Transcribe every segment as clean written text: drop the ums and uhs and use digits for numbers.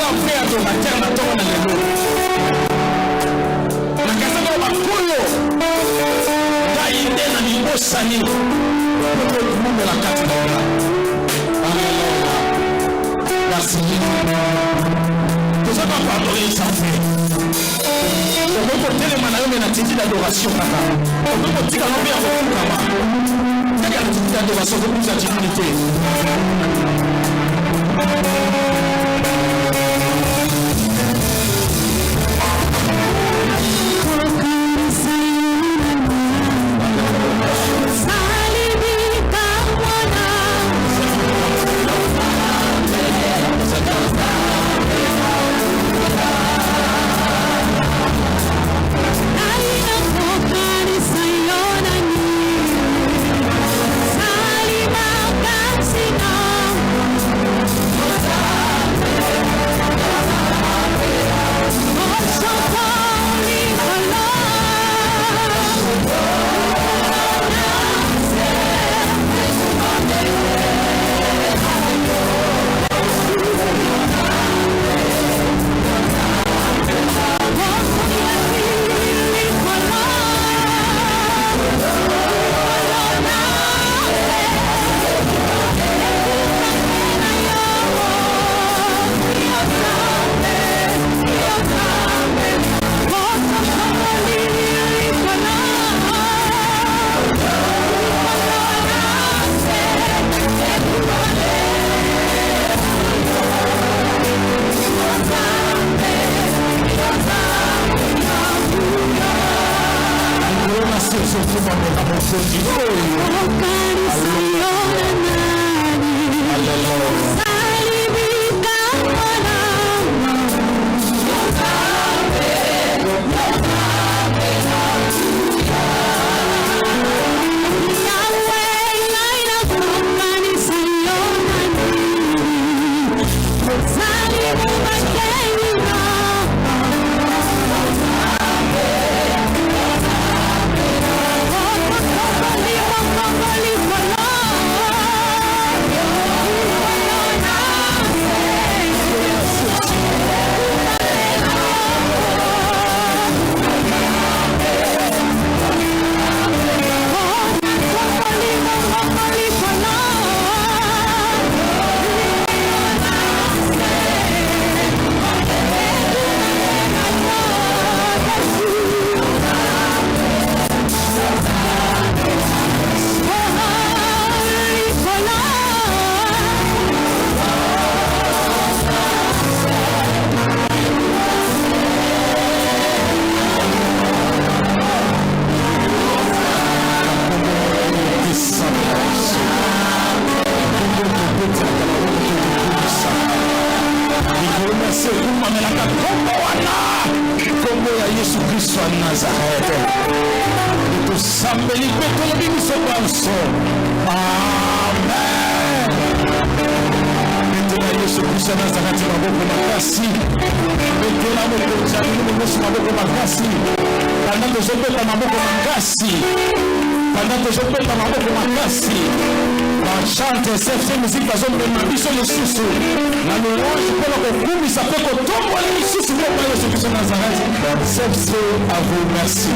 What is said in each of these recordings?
un vrai adorateur na tonga na lelo na kasaka bakolo ngai nde na libosani pour monde la carte de là. Alléluia. Merci. Vous avez pas pardonné sans fait. On peut porter les manayos mais na titi d'adoration kaka. On peut porter la bien pour kama. C'est la titi d'adoration pour plus d'activité. Cette musique va jouer ma mission de sous la louange pour le groupe ça fait que tout le monde est sous pour parler de Jésus Nazareth. C'est à vous, merci.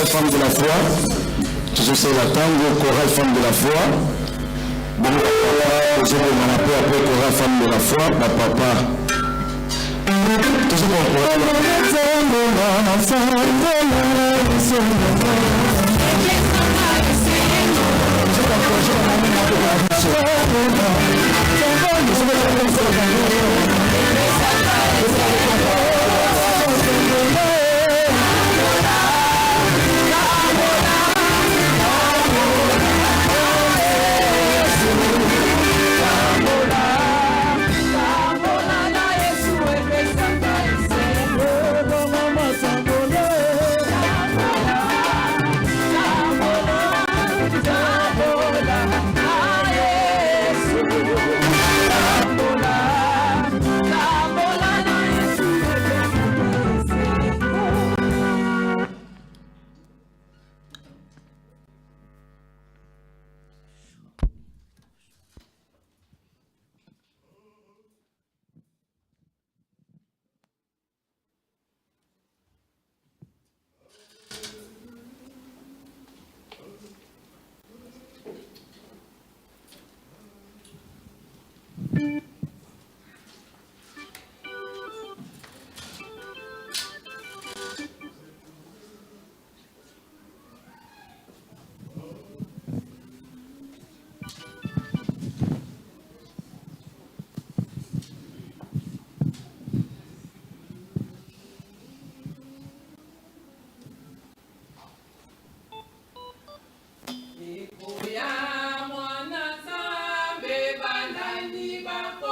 Femme de la foi, je sais la tango, chorale femme de la foi. Bon, papa, je vais m'en appeler après chorale femme de la foi, ma papa. Toujours mon Mwana Zambe banani bako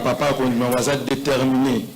Papa, quand il m'a déterminé.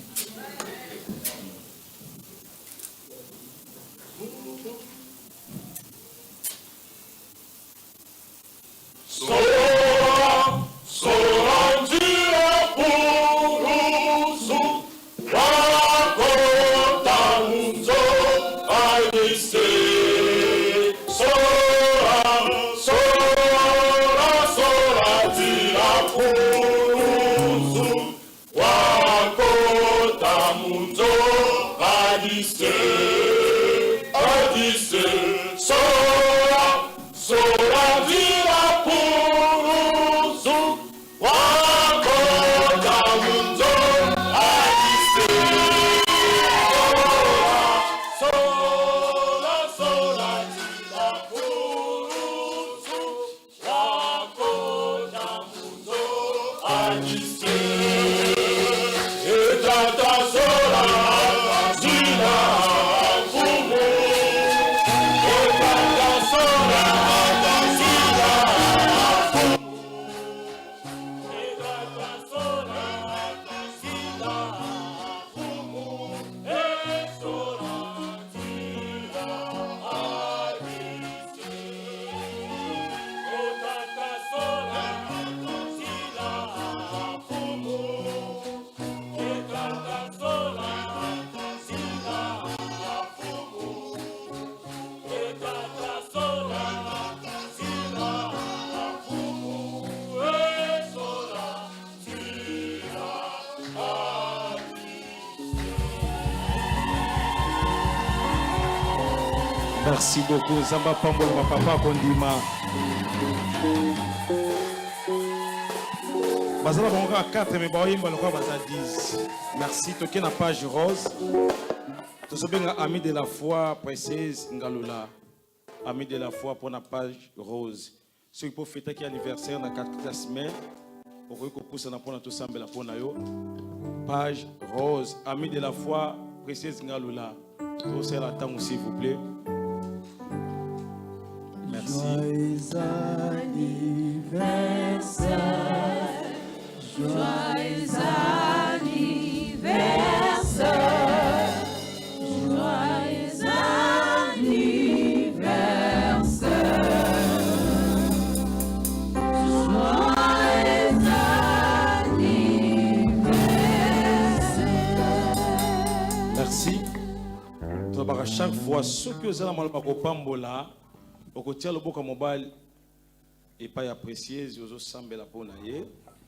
Merci beaucoup. Zamba Pambol, ma papa Kondima. Bazala Bonga 4, mais Baoyim Balokwa Baza 10. Merci. Toké na page rose. Tosobenga Ami de la foi, précise Ngalula. Ami de la foi pour la page rose. Ceux qui peuvent fêter qui anniversaire dans 4 semaines. Pour que vous puissiez apprendre tout ça, page rose. Ami de la foi, précise Ngalula. Tout ça là, s'il vous plaît. Merci. Joyeux anniversaire, joyeux anniversaire, joyeux anniversaire. Merci. À chaque fois, ce que vous avez pambola, au côté le boka mobile et pas apprécié, vous semblez la peau naïe.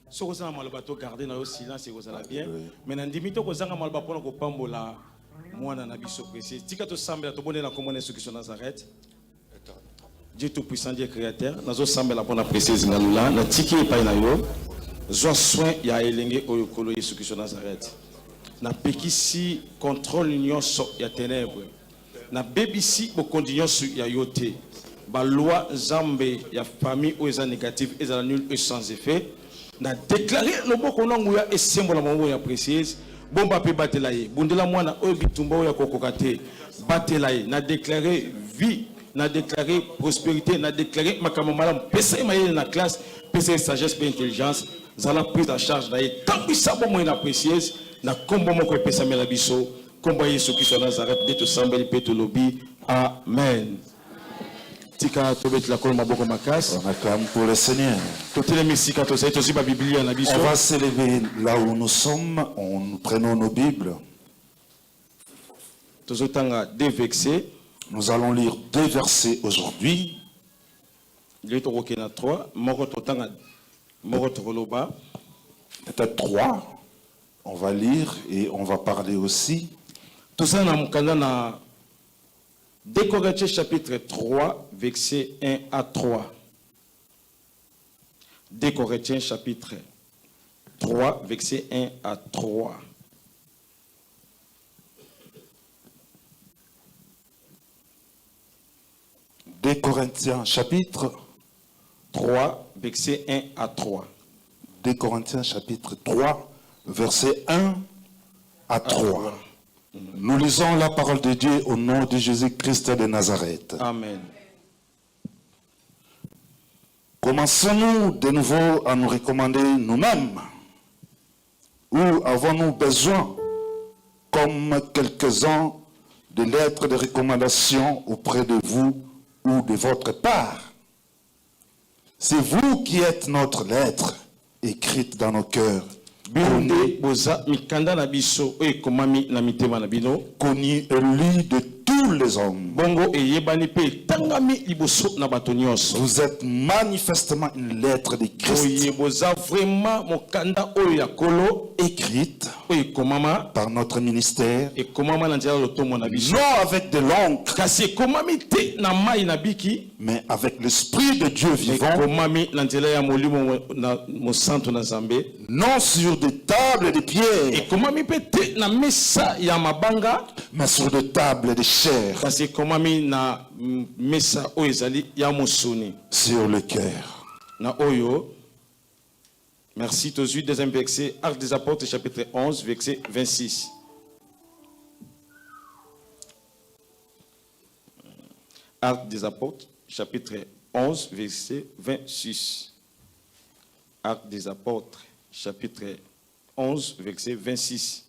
Ce que vous avez bateau garder dans le silence et vous allez bien. Mais dans 10 minutes, vous avez mal bateau au pambola. Moi, on a biso précis. Si tu sembles à te bonner la commune ce qui sont Nazareth. Dieu tout puissant, Dieu créateur. Nous semble la bonne apprécier Nalula. La tiki est pas naïo. Zoa soin ya elenge oyokolo ce qui sont Nazareth. Na pekisi contrôle l'union ya ténèbres. Na bebisi bo condition ya yote. la loi Zambé, il y a famille où ils négatif, ils sont nul et sans effet. Na déclaré le mot qu'on a et symbole à ya précise. Bon papier batelaye. Bundela moi na obitumba ya kokokate. Batelaye. Na déclaré vie, na déclaré prospérité, na déclaré makamamala. Pesa maïe na classe, pesa sagesse et intelligence. Zala prise en charge d'ailleurs. Tant que ça bon moi na précise, na combo mo ko pesa melabiso. Combo Yesu qui soit Nazareth de tout semble peto lobby. Amen. On acclame pour le Seigneur. On va s'élever là où nous sommes. Nous prenons nos Bibles. Nous allons lire 2 versets aujourd'hui. Peut-être 3. On va lire et on va parler aussi. 2 Corinthiens chapitre 3, versets 1 à 3. 2 Corinthiens chapitre 3, versets 1 à 3. Deux Corinthiens chapitre 3, versets 1 à 3. 2 Corinthiens chapitre 3, versets 1 à 3. Nous lisons la parole de Dieu au nom de Jésus-Christ de Nazareth. Amen. Commençons-nous de nouveau à nous recommander nous-mêmes? Ou avons-nous besoin, comme quelques-uns, de lettres de recommandation auprès de vous ou de votre part? C'est vous qui êtes notre lettre écrite dans nos cœurs. Connu et lu de tous les hommes. Vous êtes manifestement une lettre de Christ écrite par notre ministère, non avec de l'encre, mais avec l'Esprit de Dieu vivant, non sur des tables de pierre, mais sur des tables de chair, sur le cœur. Merci. Tout de suite, deuxième verset, Actes des Apôtres, chapitre 11, verset 26. Actes des Apôtres, chapitre 11, verset 26. Actes des Apôtres, chapitre 11, verset 26.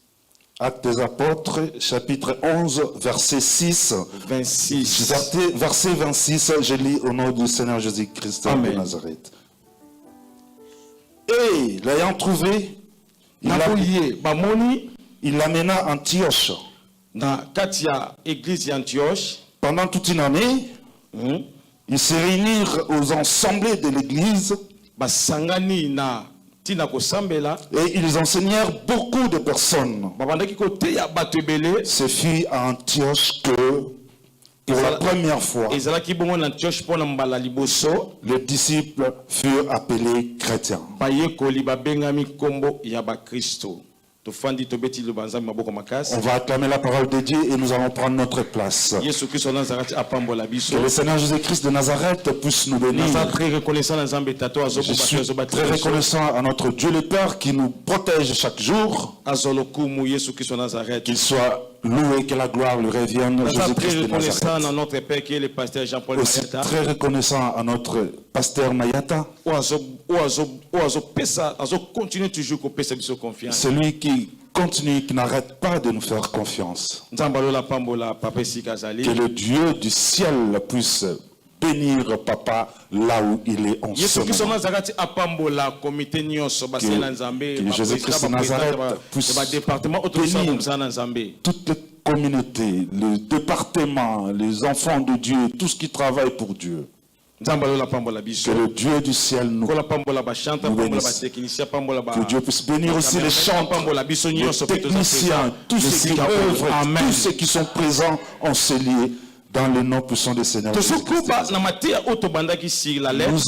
Actes des Apôtres, chapitre 11, verset 6. 26. Verset 26, je lis au nom du Seigneur Jésus-Christ de Nazareth. Et l'ayant trouvé, il l'amena à Antioche. Pendant toute une année, ils se réunirent aux assemblées de l'église et ils enseignèrent beaucoup de personnes. Ce fut à Antioche que, pour la première fois, les disciples furent appelés chrétiens. On va acclamer la parole de Dieu et nous allons prendre notre place. Que le Seigneur Jésus-Christ de Nazareth puisse nous bénir. Je suis très reconnaissant à notre Dieu le Père qui nous protège chaque jour. Qu'il soit loué, que la gloire lui revienne. Jésus-Christ de Nazareth. Aussi très reconnaissant à notre pasteur Mayata. Celui qui continue, qui n'arrête pas de nous faire confiance. Que le Dieu du ciel puisse bénir papa là où il est en ce moment. Que Jésus-Christ de Nazareth puisse bénir toute la communauté, le département, les enfants de Dieu, tout ce qui travaille pour Dieu. Que le Dieu du ciel nous bénisse. Que Dieu puisse bénir aussi les chanteurs, les techniciens, tous ceux qui œuvrent, tous ceux qui sont présents en ce lieu. Dans le nom puissant du Seigneur. Nous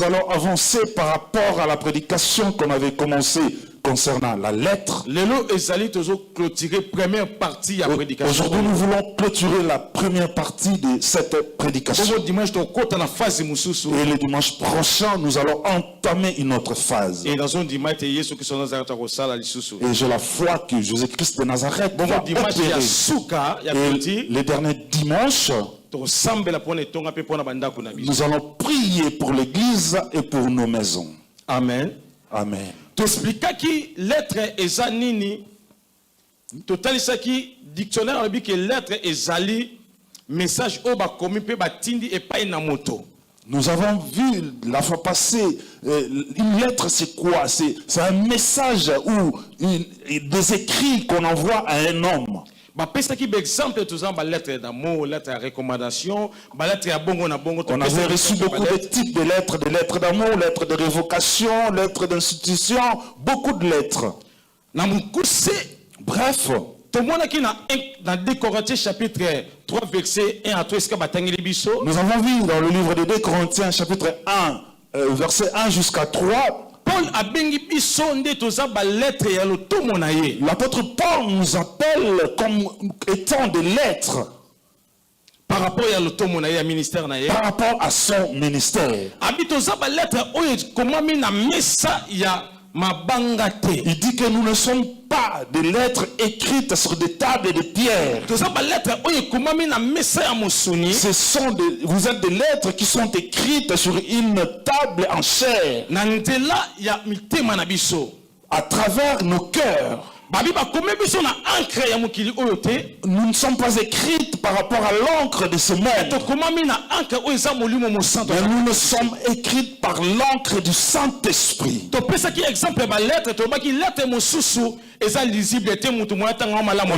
allons avancer par rapport à la prédication qu'on avait commencée concernant la lettre. Lelo ezali tozo clôturer première partie à prédication. Aujourd'hui, nous voulons clôturer la première partie de cette prédication. Dimanche to kota na phase mususu. Et le dimanche prochain, nous allons entamer une autre phase. Et dans un dimanche Yesu qui sont dans ko sala lisusu. Et j'ai la foi que Jésus-Christ de Nazareth va dimanche ya opérer. suka ya Et petit. le dernier dimanche, nous allons prier pour l'église et pour nos maisons. Amen. Amen. T'expliques qui lettre ezanini. Totalisa qui dictionnaire arabique que lettre ezali message oba komi pe batindi et pas na moto. Nous avons vu la fois passée, une lettre c'est quoi? C'est un message ou des écrits qu'on envoie à un homme. Bah pesa qui exemple tout ça ba lettre d'amour, lettre de recommandation, ba lettre ya bongo na bongo. On avait reçu beaucoup de types de lettres d'amour, lettres de révocation, lettres d'institution, beaucoup de lettres. Na mukuse bref, tout le monde qui dans 2 Corinthiens chapitre 3 verset 1 à 3 est-ce que batangeli biso? Nous avons vu dans le livre de 2 Corinthiens chapitre 1 verset 1 jusqu'à 3. Paul a bengi biso nde toza ba lettre ya lotomo na ye. L'apôtre Paul nous appelle comme étant des lettres par rapport à lotomo na ye ministère na ye. Par rapport à son ministère. Abi toza ba lettre oyo komami na mesa ya mabangate. Il dit que nous ne sommes pas des lettres écrites sur des tables de pierre. Ce sont vous êtes des lettres qui sont écrites sur une table en chair. À travers nos cœurs. Nous ne sommes pas écrites par rapport à l'encre de ce monde. Mais nous ne sommes écrites par l'encre du Saint-Esprit. On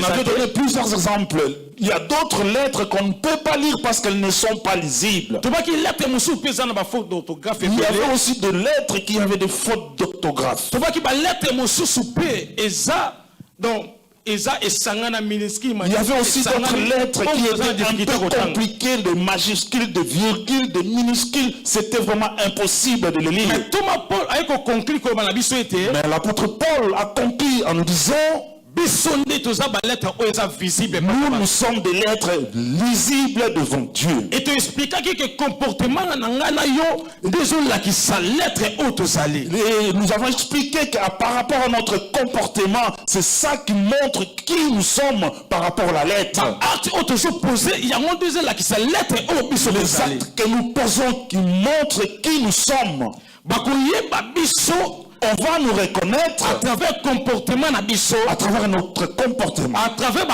a donné plusieurs exemples. Il y a d'autres lettres qu'on ne peut pas lire parce qu'elles ne sont pas lisibles. Il y avait aussi des lettres qui avaient des fautes d'orthographe. Il y avait aussi d'autres lettres qui étaient un peu compliquées, de majuscules, de virgules, de minuscules. C'était vraiment impossible de les lire. Mais l'apôtre Paul a conclu en nous disant: nous sommes des lettres lisibles devant Dieu. Et tu expliques que comportement et nous avons expliqué que par rapport à notre comportement, c'est ça qui montre qui nous sommes par rapport à la lettre. Les actes que nous posons qui montrent qui nous sommes. On va nous reconnaître à travers comportement à travers notre comportement, à travers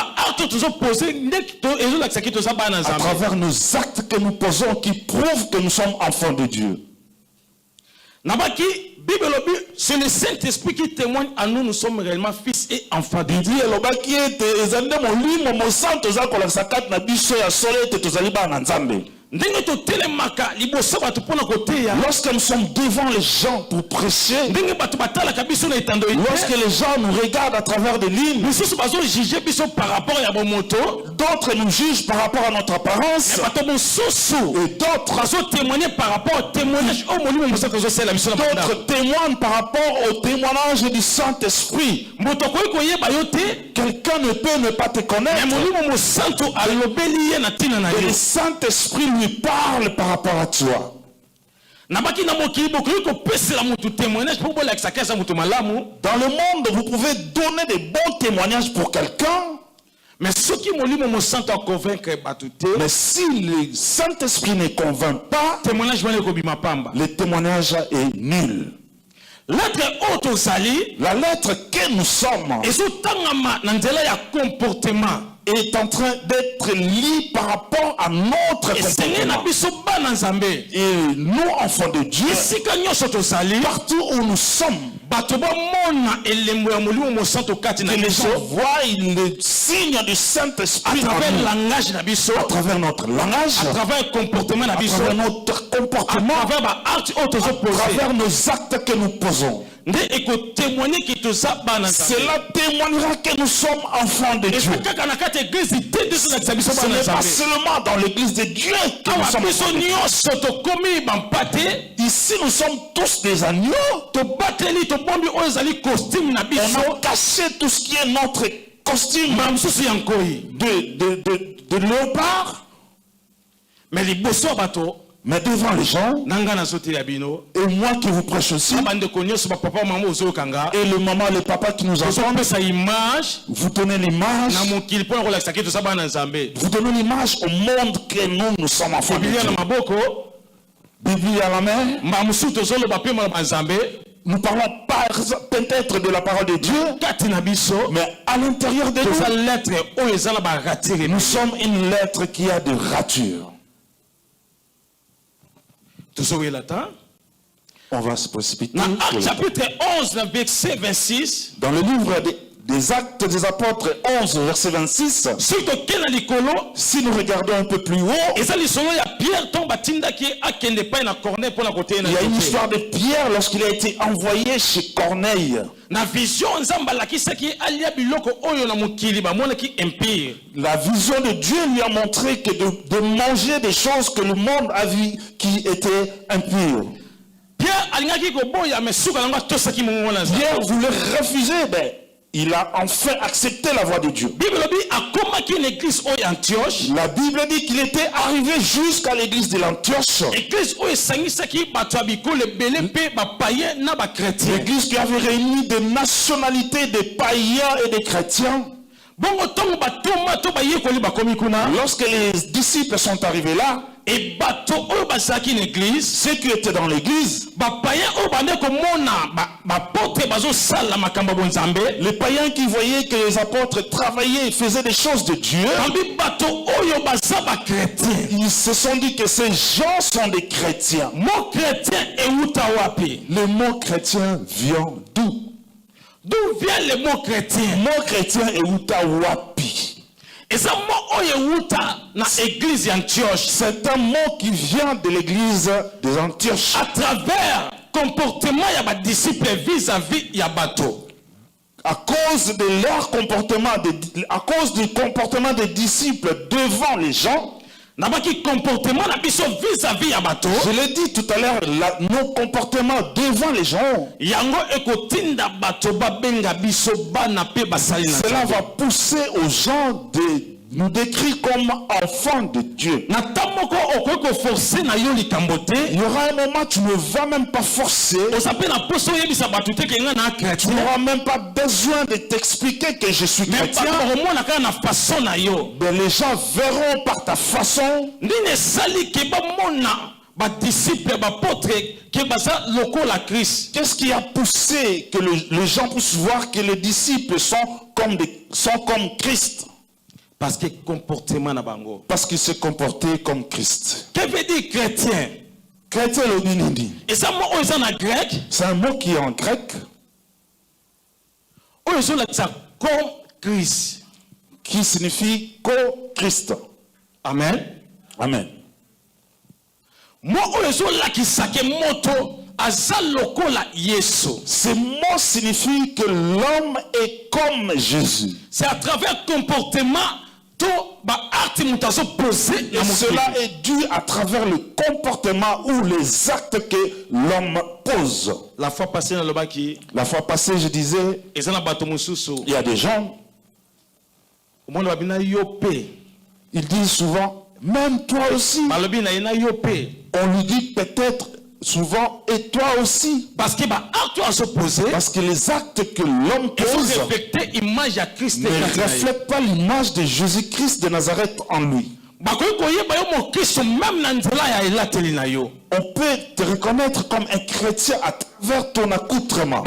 nos actes que nous posons qui prouvent que nous sommes enfants de Dieu. C'est le Saint-Esprit qui témoigne à nous, nous sommes réellement fils et enfants de Dieu. Lorsque nous sommes devant les gens pour prêcher, lorsque les gens nous regardent à travers des lignes, d'autres nous jugent par rapport à notre apparence, et d'autres témoignent par rapport au témoignage au témoignage du Saint-Esprit. Quelqu'un ne peut ne pas te connaître, et le Saint-Esprit lui parle par rapport à toi. Dans le monde, vous pouvez donner des bons témoignages pour quelqu'un, mais si le Saint-Esprit ne convainc pas, le témoignage est nul. La lettre que nous sommes est en train d'être liée par rapport à notre comportement. Et nous, enfants de Dieu, partout où nous sommes, que les gens voient le signe du Saint-Esprit à travers notre langage, à travers notre comportement, à travers nos actes que nous posons. Cela témoignera que nous sommes enfants de Dieu. Ce n'est pas seulement dans l'église de Dieu que nous sommes enfants de Dieu. Ici nous sommes tous des agneaux. On a caché tout ce qui est notre costume de léopard. Mais devant les gens, et moi qui vous prêche aussi, et le maman, le papa qui nous entendent, vous donnez l'image, vous donnez l'image au monde que nous sommes enfants de Dieu. Bible à la main, nous parlons peut-être de la parole de Dieu, mais à l'intérieur de nous sommes une lettre qui a des ratures. On va se précipiter. Dans Actes chapitre 11, verset 26. Dans le livre des Actes des Apôtres 11, verset 26. Si nous regardons un peu plus haut, il y a une histoire de Pierre lorsqu'il a été envoyé chez Corneille. La vision de Dieu lui a montré que de manger des choses que le monde a vu qui étaient impures. Pierre voulait refuser, il a enfin accepté la voix de Dieu. La Bible dit qu'il était arrivé jusqu'à l'église de l'Antioche. L'église qui avait réuni des nationalités, des païens et des chrétiens. Lorsque les disciples sont arrivés là, ceux qui étaient dans l'église, les païens qui voyaient que les apôtres travaillaient et faisaient des choses de Dieu, ils se sont dit que ces gens sont des chrétiens. Le mot chrétien vient d'où? D'où vient le mot chrétien? Le mot chrétien est utawapi. C'est un mot qui vient de l'église des Antioches. À travers le comportement des disciples vis-à-vis de bateau. À cause de leur comportement, à cause du comportement des disciples devant les gens. Je l'ai dit tout à l'heure, nos comportements devant les gens. Cela va pousser aux gens de nous décrire comme enfants de Dieu. Il y aura un moment où tu ne vas même pas forcer. Tu n'auras même pas besoin de t'expliquer que je suis chrétien. Mais les gens verront par ta façon. Qu'est-ce qui a poussé que les gens puissent voir que les disciples sont comme Christ? Parce que comportement na bango. Parce qu'ils se comportaient comme Christ. Que veut dire chrétien? Chrétien le binindi. Et ça mot est en grec. C'est un mot qui est en grec. Comme Christ. Qui signifie co-Christ. Amen. Amen. Ce mot signifie que l'homme est comme Jésus. C'est à travers le comportement. Et cela est dû à travers le comportement ou les actes que l'homme pose. La fois passée, je disais, il y a des gens, ils disent souvent, même toi aussi. On lui dit peut-être souvent, et toi aussi. Parce que les actes que l'homme pose ne reflètent pas l'image de Jésus-Christ de Nazareth en lui. On peut te reconnaître comme un chrétien à travers ton accoutrement.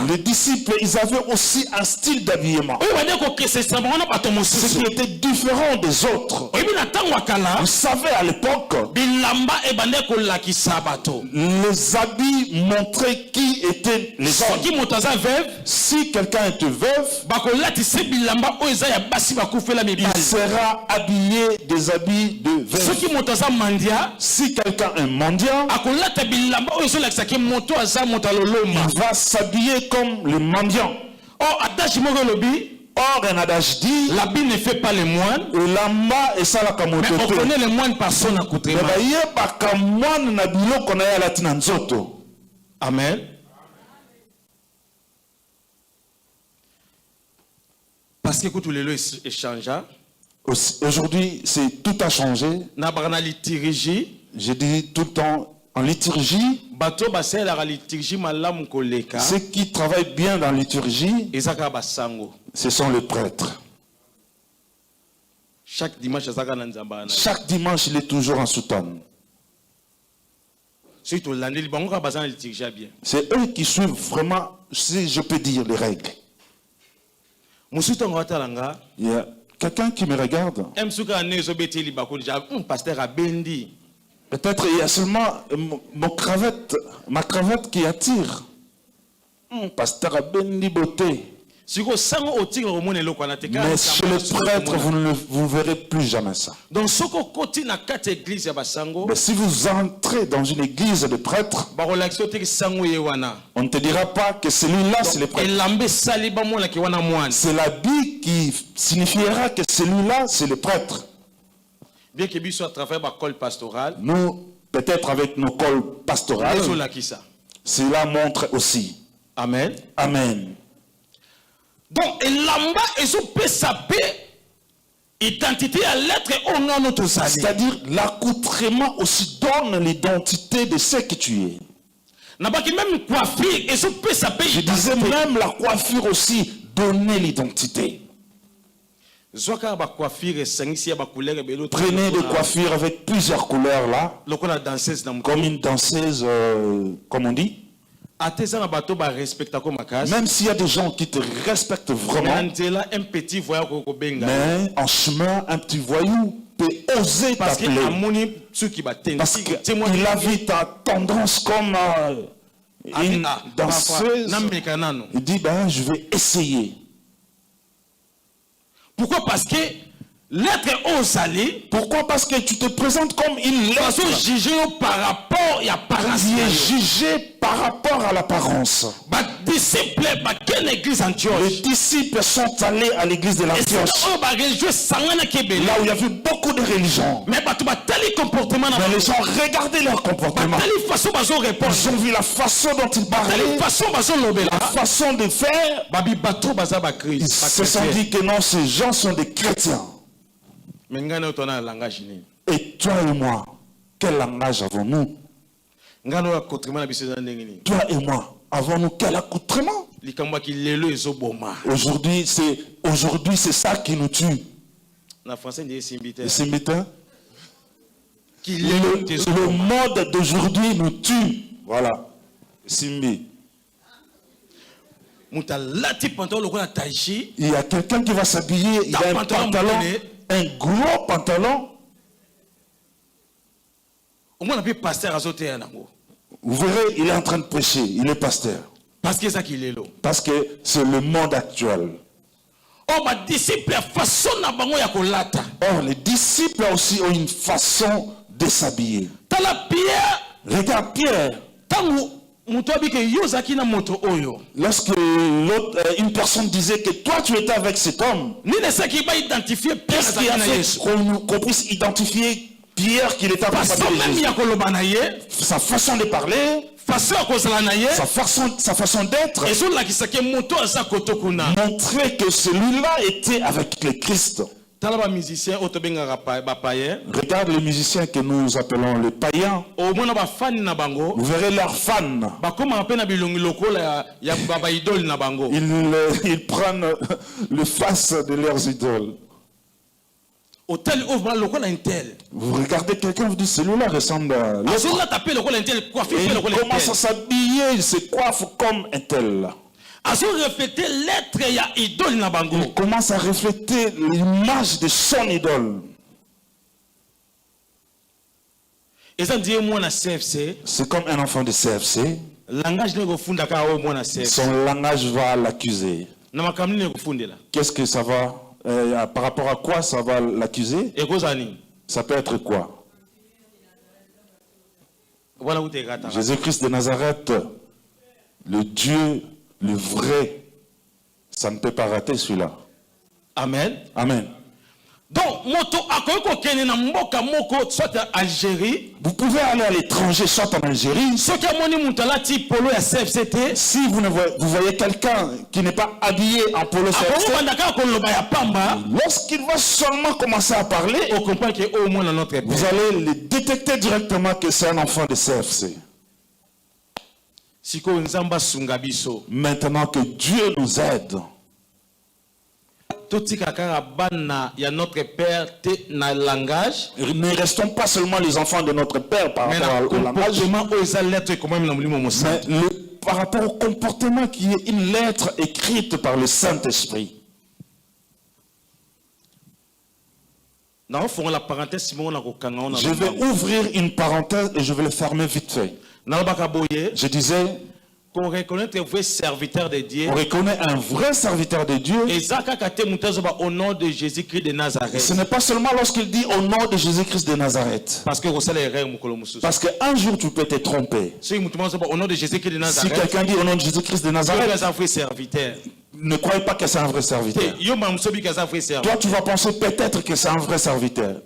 Les disciples, ils avaient aussi un style d'habillement. Ce qui était différent des autres. Vous savez, à l'époque, les habits montraient qui étaient les hommes. Si quelqu'un était veuf, il sera habillé des habits de veuve. Si quelqu'un est mendiant, il va s'habiller comme le mendiant. Or, un adage dit, l'habit ne fait pas les moines, mais on connaît les moines par son accoutrement. Amen. Parce que écoute, les lois échangent. Aujourd'hui, tout a changé. Je dis tout le temps en liturgie. Ceux qui travaillent bien dans la liturgie, ce sont les prêtres. Chaque dimanche, il est toujours en soutane. C'est eux qui suivent vraiment, si je peux dire, les règles. Il y a quelqu'un qui me regarde. Peut-être il y a seulement ma cravate qui attire. Pasteur Abendi beauté. Mais chez les prêtres, vous ne verrez plus jamais ça. Mais si vous entrez dans une église de prêtres, on ne te dira pas que celui-là, c'est le prêtre. C'est l'habit qui signifiera que celui-là, c'est le prêtre. Bien que Bissou à travers ma col pastoral, nous, peut-être avec nos cols pastorales, cela montre aussi. Amen. Amen. Donc, et lamba et so peut saper identité à l'être et au nom notre salut. C'est-à-dire l'accoutrement aussi donne l'identité de ce que tu es. Même coiffure et so peut saper. Je disais même la coiffure aussi donnait l'identité. Prenez des coiffures avec plusieurs couleurs là, comme une danseuse, comme on dit. Même s'il y a des gens qui te respectent vraiment, mais en chemin, un petit voyou peut oser t'appeler. Parce qu'il a vu ta tendance comme une danseuse. Il dit, ben, je vais essayer. Pourquoi? Parce que l'être au salé. Pourquoi? Parce que tu te présentes comme une lettre. Tu es jugé par rapport à l'apparence. Tu es jugé par rapport à l'apparence. Les disciples sont allés à l'église de l'Antioche. Là où il y avait beaucoup de religions. Mais les gens regardaient leur comportement. Ils ont vu la façon dont ils parlaient. La façon de faire. Ils se sont dit que non, ces gens sont des chrétiens. Et toi et moi, quel langage avons-nous? Toi et moi, avons-nous quel accoutrement? Aujourd'hui, c'est ça qui nous tue. Le mode d'aujourd'hui nous tue. Voilà. Simbi. Il y a quelqu'un qui va s'habiller, il a un pantalon, un gros pantalon. Vous verrez, il est en train de prêcher, il est pasteur. Parce que c'est le monde actuel. Or, les disciples aussi ont une façon de s'habiller. Regarde Pierre. Lorsque une personne disait que toi tu étais avec cet homme, qu'est-ce qui a fait qu'on puisse identifier Pierre qu'il était avec Jésus? Sa façon de parler, sa façon d'être, montrait que celui-là était avec le Christ. Regarde les musiciens que nous appelons les païens. Vous verrez leurs fans. Ils prennent le face de leurs idoles. Vous regardez quelqu'un, vous dites celui-là ressemble à l'autre. Il commence à s'habiller, il se coiffe comme un tel. Il commence à refléter l'image de son idole. C'est comme un enfant de CFC. Son langage va l'accuser. Qu'est-ce que ça va par rapport à quoi ça va l'accuser? Et Gozani. Ça peut être quoi? Voilà où tu es gâté. Jésus-Christ de Nazareth, le Dieu, le vrai, ça ne peut pas rater celui-là. Amen. Amen. Donc, moto akoyoko kene na mboka moko soit en Algérie. Vous pouvez aller à l'étranger, soit en Algérie. Ce qui a moni mutalati polo ya CFCT. Si vous voyez quelqu'un qui n'est pas habillé en polo CFCT, lorsqu'il va seulement commencer à parler, on comprend que au moins dans notre pays, vous allez le détecter directement que c'est un enfant de CFC. Maintenant que Dieu nous aide, ne restons pas seulement les enfants de notre Père par rapport au langage, mais par rapport au comportement qui est une lettre écrite par le Saint-Esprit. Je vais ouvrir une parenthèse et je vais le fermer vite fait. Je disais, qu'on reconnaît un vrai serviteur de Dieu. On reconnaît un vrai serviteur de Dieu. Au nom de Jésus-Christ de Nazareth. Ce n'est pas seulement lorsqu'il dit au nom de Jésus-Christ de Nazareth. Parce qu'un jour tu peux te tromper. Si quelqu'un dit au nom de Jésus-Christ de Nazareth, ne croyez pas que c'est un vrai serviteur. Toi tu vas penser peut-être que c'est un vrai serviteur.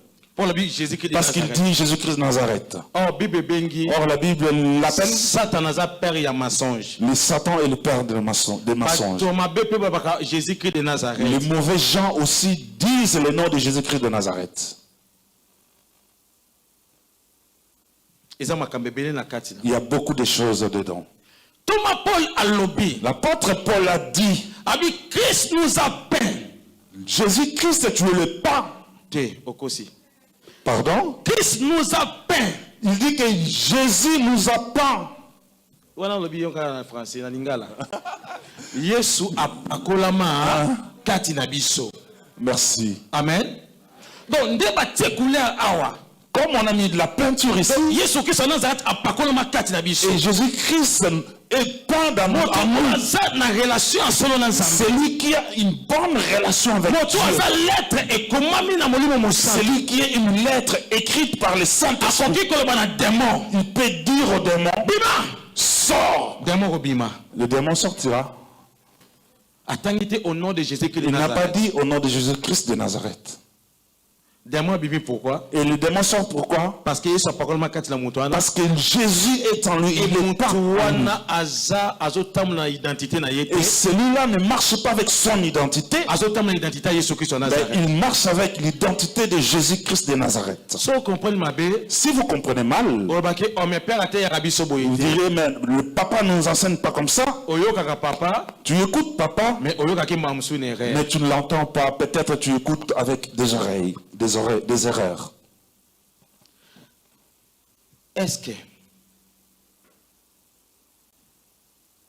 Parce qu'il dit Jésus-Christ de Nazareth. Or la Bible l'appelle le Satan est le père des mensonges. Les mauvais gens aussi disent le nom de Jésus-Christ de Nazareth. Il y a beaucoup de choses dedans. L'apôtre Paul a dit, Christ nous appelle. Jésus-Christ, tu es le pain. Pardon? Christ nous appelle. Il dit que Jésus nous appelle. Voilà le bion en français na lingala. Yesu akolama kati na biso. Merci. Amen. Donc ndeba tsekula awa. Comme on a mis de la peinture ici, et Jésus-Christ est peint d'amour à nous. C'est lui qui a une bonne relation avec Dieu. C'est lui qui est une lettre écrite par le Saint-Esprit. Il peut dire au démon, sors. Le démon sortira. Il n'a pas dit au nom de Jésus-Christ de Nazareth. Pourquoi? Et le démon sort pourquoi? Parce que Jésus est en lui. Il est pas en lui. Et celui-là ne marche pas avec son identité. Il marche avec l'identité de Jésus-Christ de Nazareth. Si vous comprenez mal, vous direz, mais le papa ne nous enseigne pas comme ça. Tu écoutes papa, mais tu ne l'entends pas. Peut-être tu écoutes avec des oreilles. Des erreurs. Est-ce que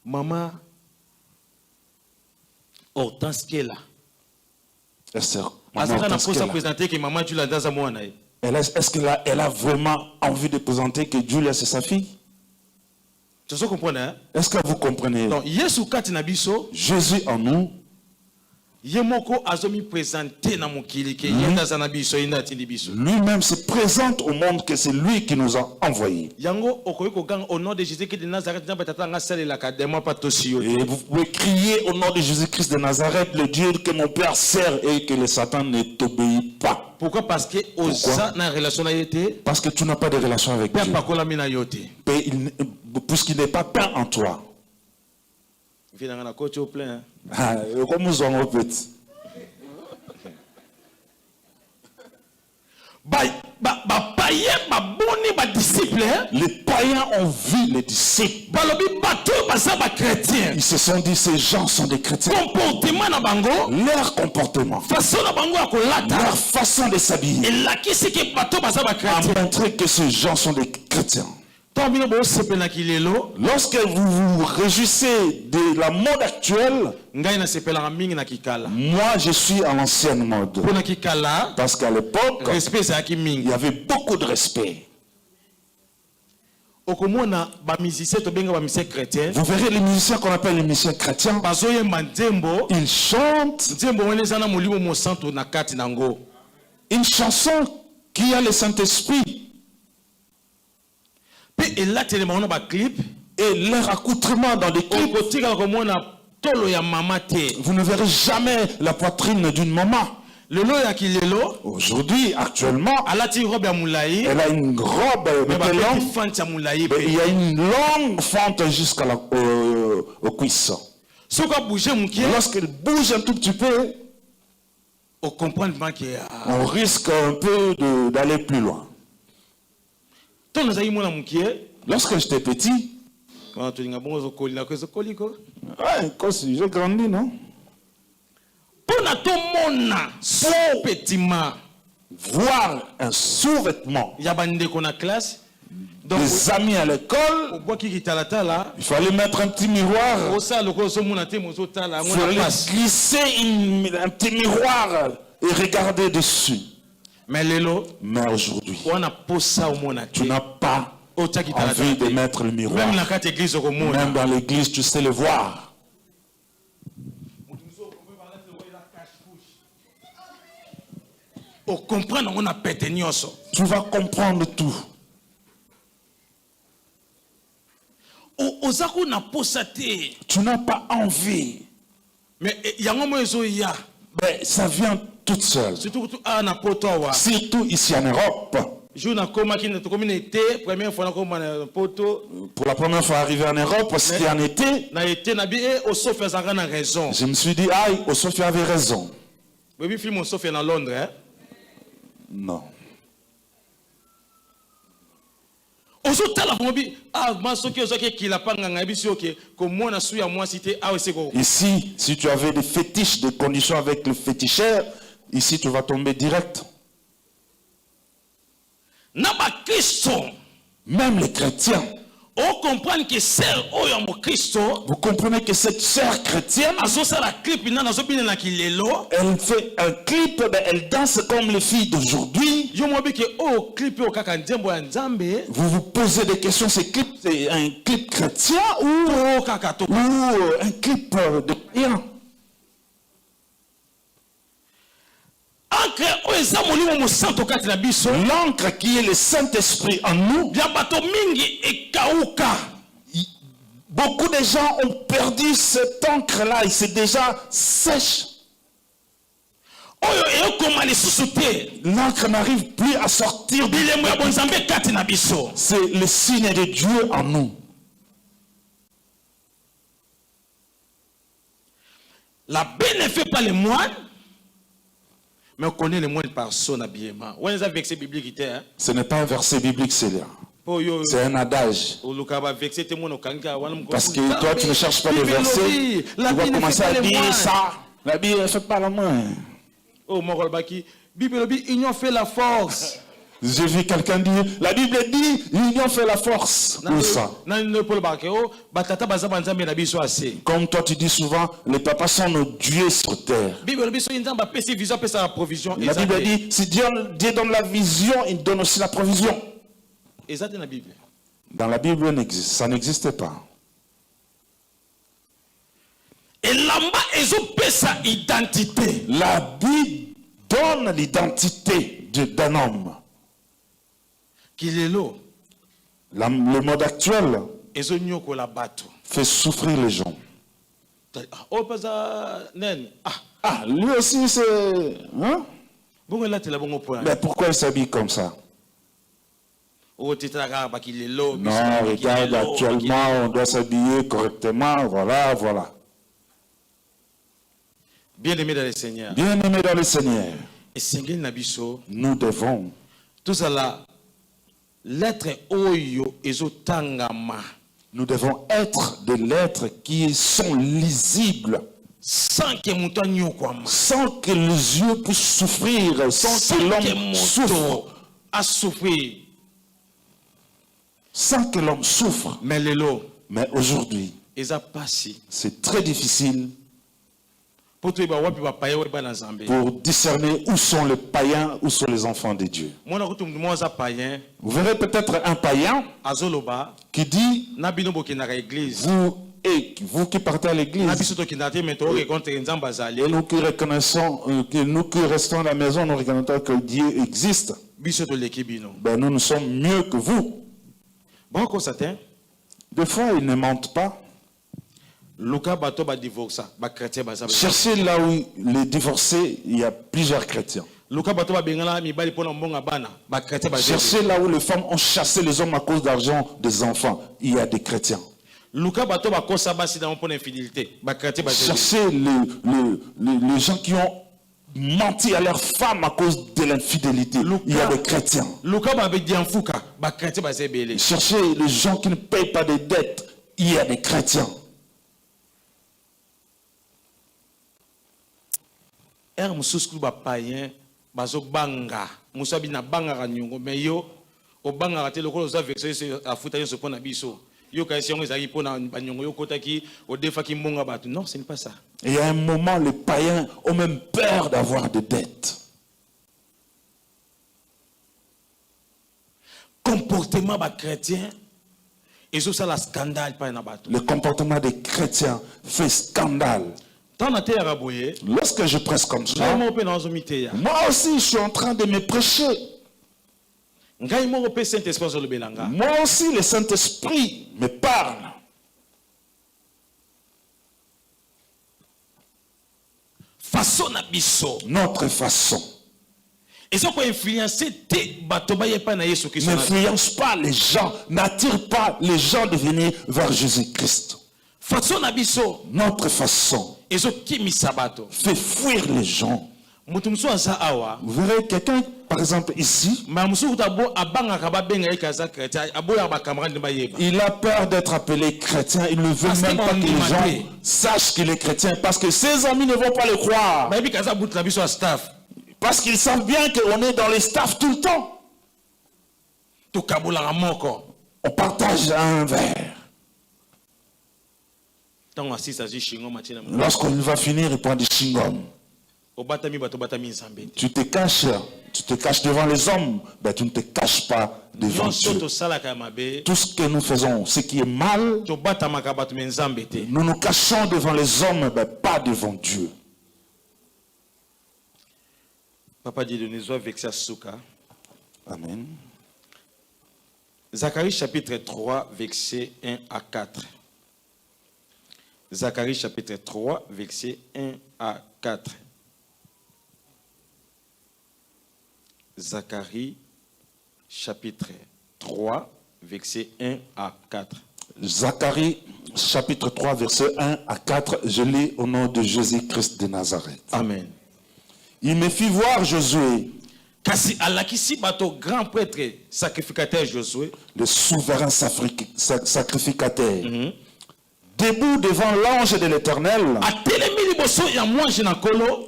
maman Hortense qui est là? Est-ce qu'elle a vraiment envie de présenter que Julia c'est sa fille? Est-ce que vous comprenez? Donc, Jésus en nous. Lui-même se présente au monde que c'est lui qui nous a envoyés. Et vous pouvez crier au nom de Jésus-Christ de Nazareth, le Dieu que mon Père sert et que le Satan ne t'obéit pas. Pourquoi? Parce que tu n'as pas de relation avec Dieu. Puisqu'il n'est pas peint en toi. Comme nous en répète. Les païens ont vu les disciples. Ils se sont dit, ces gens sont des chrétiens. Leur comportement, leur façon de s'habiller a montré que ces gens sont des chrétiens. Lorsque vous vous réjouissez de la mode actuelle, moi je suis à l'ancienne mode. Parce qu'à l'époque, il y avait beaucoup de respect. okomona ba musicien to benga ba musicien chrétien. Vous verrez les musiciens qu'on appelle les musiciens chrétiens. Bazoyemba nzembo. Ils chantent Nzembo wana na molimo mo santo na kati nango. une chanson qui a le Saint-Esprit. Puis et là tellement on a ba clip Et leur accoutrement dans les clips, okotika komona tolo ya mama te. vous ne verrez jamais la poitrine d'une maman. Lelo ya kilelo Aujourd'hui, actuellement, alati robe ya mulai. elle a une robe Mais ba longue. petit fente ya mulai Mais il y pe. a une longue fente jusqu'à aux cuisses. Soka bouger mukie Lorsqu'elle bouge un tout petit peu, o comprendre pas que on risque un peu d'aller plus loin. ton zayi mona mukie Lorsque j'étais petit, quand tu nga bongo zokoli na ko zokoli ko. ouais, quand j'ai grandi, non? Pona to mona so petitement Voir un sous-vêtement ya bande ko na classe. Donc des amis à l'école, au bois qui talatala il fallait mettre un petit miroir. au ça le ko so mona te mozo tala Il mona fallait passe. glisser un petit miroir et regarder dessus. Mais lelo Mais aujourd'hui, on a posa au mona tu n'as pas o taki envie de talatala. mettre le miroir. Même na carte église ko mona. Même dans l'église, tu sais le voir. O comprendre on a pété nyonso. Tu vas comprendre tout. O ozako na posa te. Tu n'as pas envie. Mais yango mo ezo ya. Mais ça vient toute seule. Surtout na poto wa. Surtout ici en Europe. Jour na koma ki na to komine été première fois na koma na poto Pour la première fois arrivé en Europe, c'était en été. na été na bi e o sofia zanga na raison. Je me suis dit, aïe, Sophie avait raison. Baby film o sofia na Londres hein. Non. Ozo tala ko bi masoki ozoke kila panga ngabi si oke ko mona su ya moi cité seko. Ici, si tu avais des fétiches, des conditions avec le féticheur, ici tu vas tomber direct. Na ba Christo Même les chrétiens. o comprendre que celle o ya mo Christo Vous comprenez que cette sœur chrétienne, azo sala clip na nazo bina na kilelo elle fait un clip, elle danse comme les filles d'aujourd'hui. yo mo bi ke o clip o kaka nzembo ya Nzambe Vous vous posez des questions, c'est un clip chrétien o kaka to ou un clip de païen? ancre o eza molimo mo santo kati na biso L'encre qui est le Saint-Esprit en nous. ya bato mingi ekauka. Beaucoup de gens ont perdu cette encre-là, et c'est déjà sèche. Oyo eyokoma lisusu te. L'encre n'arrive plus à sortir. Bilembo ya bonzambe kati na biso. C'est le signe de Dieu en nous. La paix ne fait pas les moines, mais on connaît les moines par son habillement. On les a vexé biblique hein. Ce n'est pas un verset biblique, c'est là. C'est un adage. Parce que toi, tu ne cherches pas les versets. Tu vas commencer à dire ça. La Bible ne fait pas la main. Oh, Morolbaki, Bible dit, union fait la force. J'ai vu quelqu'un dire, la Bible dit, l'union fait la force. Où ça? Comme toi tu dis souvent, les papas sont nos dieux sur terre. La Bible dit, si Dieu donne la vision, il donne aussi la provision. Dans la Bible, ça n'existe pas. Et là-bas, sa identité. La Bible donne l'identité d'un homme. Le mode actuel fait souffrir les gens. Ah, lui aussi c'est... Hein? Mais pourquoi il s'habille comme ça? Non, regarde, actuellement on doit s'habiller correctement, voilà, voilà. Bien-aimé dans le Seigneur. Bien-aimé dans le Seigneur. Nous devons. Tout cela. Lettre oyo ezotangama. Nous devons être des lettres qui sont lisibles. Sans que les yeux puissent souffrir, sans que l'homme souffre. À souffrir. Sans que l'homme souffre. Mais aujourd'hui, c'est très difficile. pour discerner où sont les païens, où sont les enfants de Dieu. Vous verrez peut-être un païen qui dit, vous qui partez à l'église, et nous qui reconnaissons, nous qui restons à la maison, nous reconnaissons que Dieu existe. Ben, nous sommes mieux que vous. Des fois, ils ne mentent pas. Cherchez là où les divorcés, il y a plusieurs chrétiens. Cherchez là où les femmes ont chassé les hommes à cause d'argent des enfants, il y a des chrétiens. Cherchez les gens qui ont menti à leurs femmes à cause de l'infidélité, il y a des chrétiens. Cherchez les gens qui ne payent pas des dettes, il y a des chrétiens. Non, ce n'est pas ça. Et il y a un moment, les païens ont même peur d'avoir des dettes. Comportement chrétien, et ça la scandale pas. Le comportement des chrétiens fait scandale. Lorsque je presse comme ça, moi aussi je suis en train de me prêcher. Moi aussi le Saint-Esprit me parle. Notre façon. N'influence pas les gens, n'attire pas les gens de venir vers Jésus-Christ. Notre façon fait fuir les gens. Vous verrez quelqu'un, par exemple ici, il a peur d'être appelé chrétien, il ne veut même pas que les gens sachent qu'il est chrétien, parce que ses amis ne vont pas le croire. Parce qu'ils savent bien qu'on est dans les staffs tout le temps. On partage un verre. Lorsqu'on va finir, il prend du chewing-gum. Tu te caches devant les hommes, ben tu ne te caches pas devant Dieu. Tout ce que nous faisons, ce qui est mal, nous nous cachons devant les hommes, ben pas devant Dieu. Papa dit de nous vexer à Souka. Amen. Zacharie chapitre 3, verset 1 à 4. Zacharie chapitre 3, verset 1 à 4. Zacharie chapitre 3, verset 1 à 4. Zacharie chapitre 3, verset 1 à 4. Je lis au nom de Jésus-Christ de Nazareth. Amen. Il me fit voir Josué, kasi alakisi bato grand prêtre sacrificateur Josué, le souverain sacrificateur, debout devant l'ange de l'Éternel,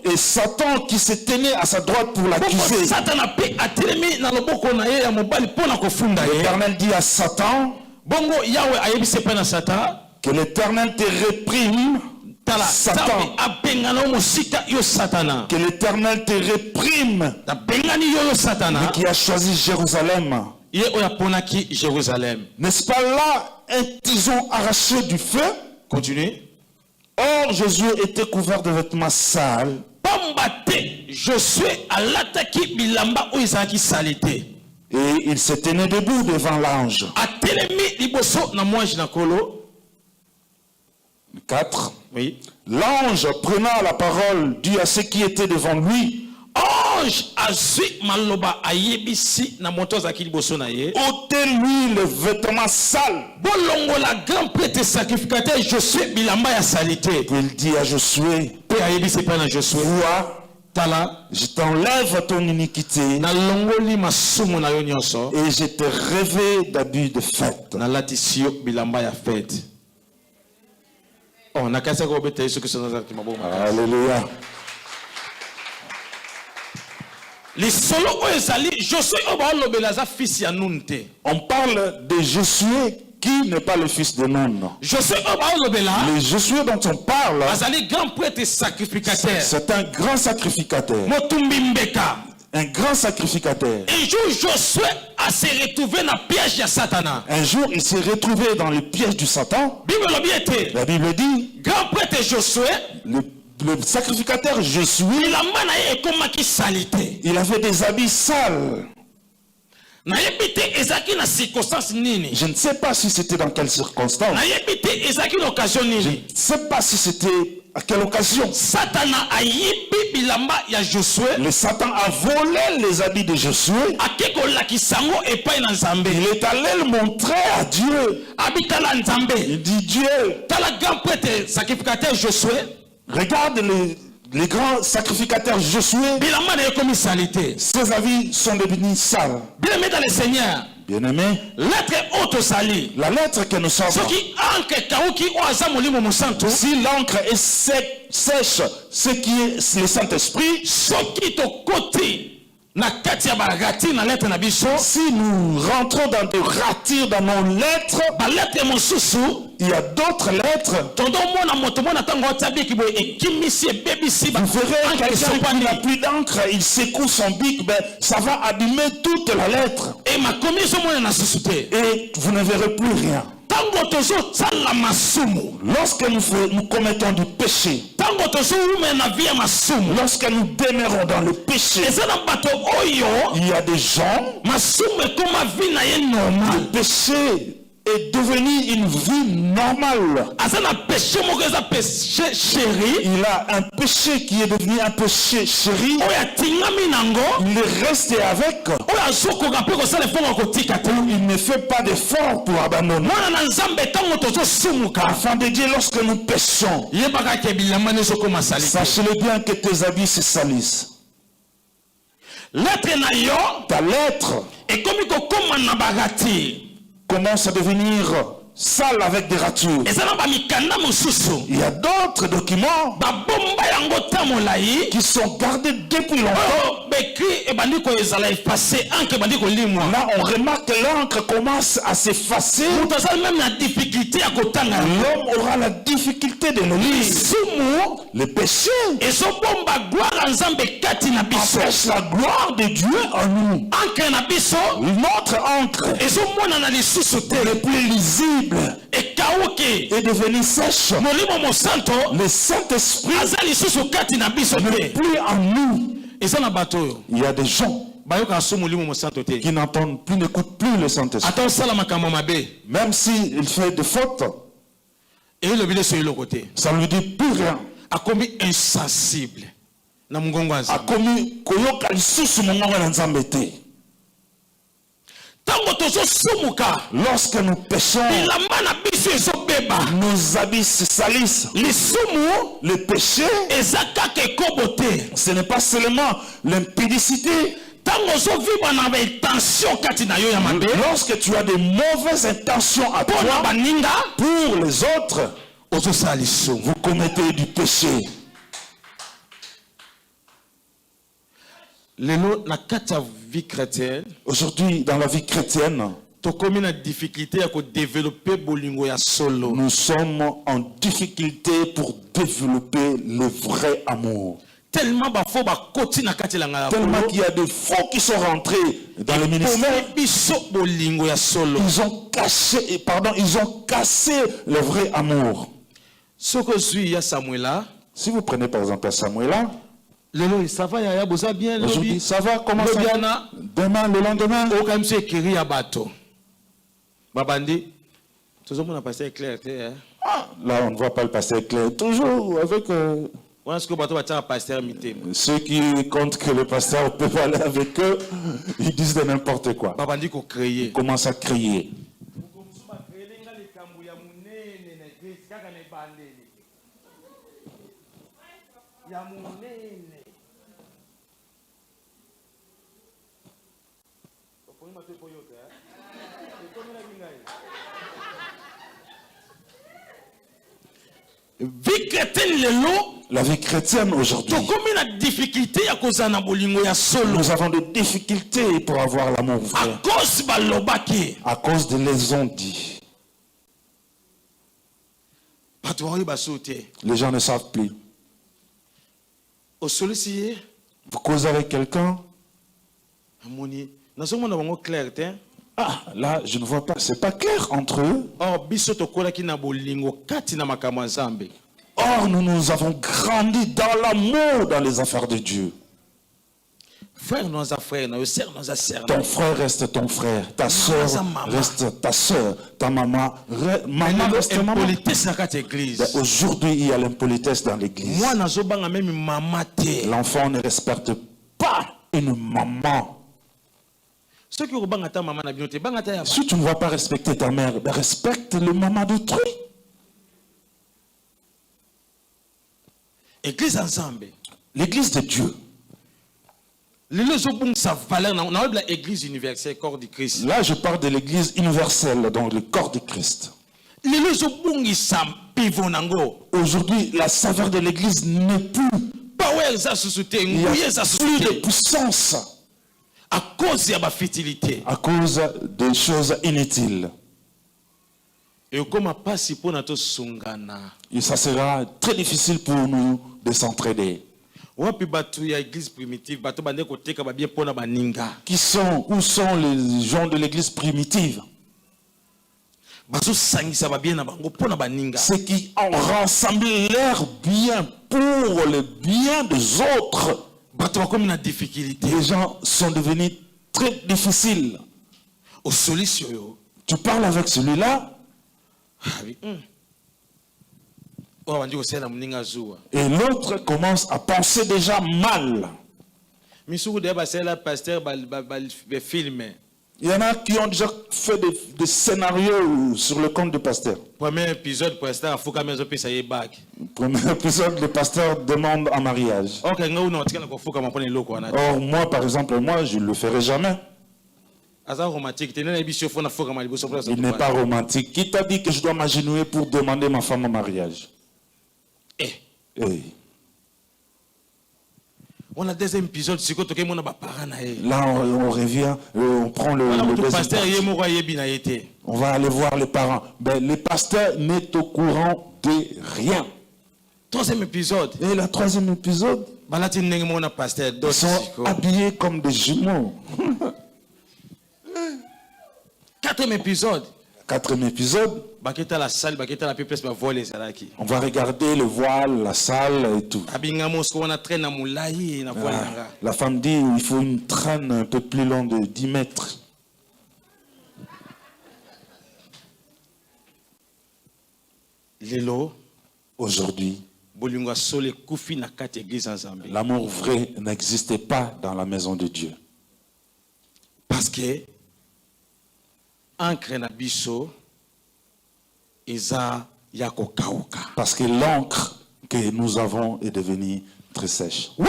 et Satan qui se tenait à sa droite pour l'accuser. L'Éternel dit à Satan, que l'Éternel te réprime, Satan. Que l'Éternel te réprime, mais qui a choisi Jérusalem. N'est-ce pas là un tison arraché du feu? Continuez. Or Josué était couvert de vêtements sales. Et il se tenait debout devant l'ange. 4. Oui. L'ange prenant la parole dit à ceux qui étaient devant lui, ôtez-lui le vêtement sale. Il dit à Josué, vois, je t'enlève ton iniquité et je te revêt d'habits de fête. Alléluia. On parle de Josué qui n'est pas le fils de Nun? Josué Obaolobela, Le Josué dont on parle, Azali grand prêtre sacrificateur. c'est un grand sacrificateur. Motumbi Mbeka. Un grand sacrificateur. Un jour, Josué a se retrouvé dans le piège de Satan. Un jour, il s'est retrouvé dans le piège du Satan. La Bible dit, Grand prêtre Josué, le sacrificateur Josué, il avait des habits sales. Je ne sais pas si c'était dans quelles circonstances. Je ne sais pas si c'était à quelle occasion. Le Satan a volé les habits de Josué. Il est allé le montrer à Dieu. Il dit, Dieu, regarde les grands sacrificateurs Josué. Ses habits sont devenus sales. Bien-aimé, la lettre que nous savons, si l'encre est sèche, ce qui est le Saint-Esprit, si nous rentrons dans des ratures dans nos lettres, il y a d'autres lettres. Vous verrez quelqu'un qui n'a plus d'encre, il secoue son bic, ben, ça va abîmer toute la lettre. Et vous ne verrez plus rien. Lorsque nous commettons du péché, lorsque nous demeurons dans le péché, il y a des gens, le péché est devenu une vie normale. Il a un péché qui est devenu un péché chéri. Il est resté avec. Il ne fait pas d'effort pour abandonner. Afin de dire, lorsque nous péchons, sachez-le bien que tes habits se salissent. Ta lettre commence à devenir sale avec des ratures. Il y a d'autres documents qui sont gardés depuis longtemps. Là, on remarque que l'encre commence à s'effacer. L'homme aura la difficulté de le lire. Le péché empêche la gloire de Dieu en nous. Notre encre n'est plus lisible est devenu sèche. Le Saint-Esprit n'est plus en nous. Il y a des gens qui n'entendent plus, n'écoutent plus le Saint-Esprit. Même s'il fait des fautes, ça ne lui dit plus rien. Insensible. Lorsque nous péchons, nos habits se salissent. Le péché, ce n'est pas seulement l'impudicité. Lorsque tu as de mauvaises intentions à toi, pour les autres, vous commettez du péché. Aujourd'hui, dans la vie chrétienne, nous sommes en difficulté pour développer le vrai amour. Tellement qu'il y a des faux qui sont rentrés dans le ministère. Ils ont cassé le vrai amour. Si vous prenez par exemple Samuela, aujourd'hui, ça va, comment ça va? Demain, le lendemain. Là, on ne voit pas le pasteur clair. Toujours avec ceux qui comptent que le pasteur peut aller avec eux, ils disent de n'importe quoi. Ils commencent à crier. La vie chrétienne aujourd'hui, nous avons des difficultés pour avoir l'amour vrai à cause de les ondits. Les gens ne savent plus. Vous causez avec quelqu'un. Ah, là, je ne vois pas. C'est pas clair entre eux. Or, nous avons grandi dans l'amour dans les affaires de Dieu. Ton frère reste ton frère, ta soeur reste ta soeur, ta maman reste maman. Aujourd'hui, il y a l'impolitesse dans l'église. L'enfant ne respecte pas une maman. Si tu ne vas pas respecter ta mère, respecte le maman d'autrui. L'église de Dieu. Là, je parle de l'église universelle, donc le corps de Christ. Aujourd'hui, la saveur de l'église n'est plus. Il y a plus de puissance. À cause des choses inutiles. Et ça sera très difficile pour nous de s'entraider. Où sont les gens de l'église primitive? Ceux qui ont rassemblé leur bien pour le bien des autres. Les gens sont devenus très difficiles. Tu parles avec celui-là. Et l'autre commence à penser déjà mal. Il y en a qui ont déjà fait des scénarios sur le compte du pasteur. Premier épisode, le pasteur demande en mariage. Or, moi, par exemple, je ne le ferai jamais. Il n'est pas romantique. Qui t'a dit que je dois m'agenouiller pour demander ma femme en mariage? On a deuxième épisode. Là, on revient, on prend le deuxième. On va aller voir les parents. Ben, les pasteurs n'est au courant de rien. Troisième épisode. Et le troisième épisode, ils sont habillés comme des jumeaux. Quatrième épisode. On va regarder le voile, la salle et tout. La femme dit il faut une traîne un peu plus longue de 10 mètres. Aujourd'hui, l'amour vrai n'existait pas dans la maison de Dieu. Parce que l'encre que nous avons est devenue très sèche. Où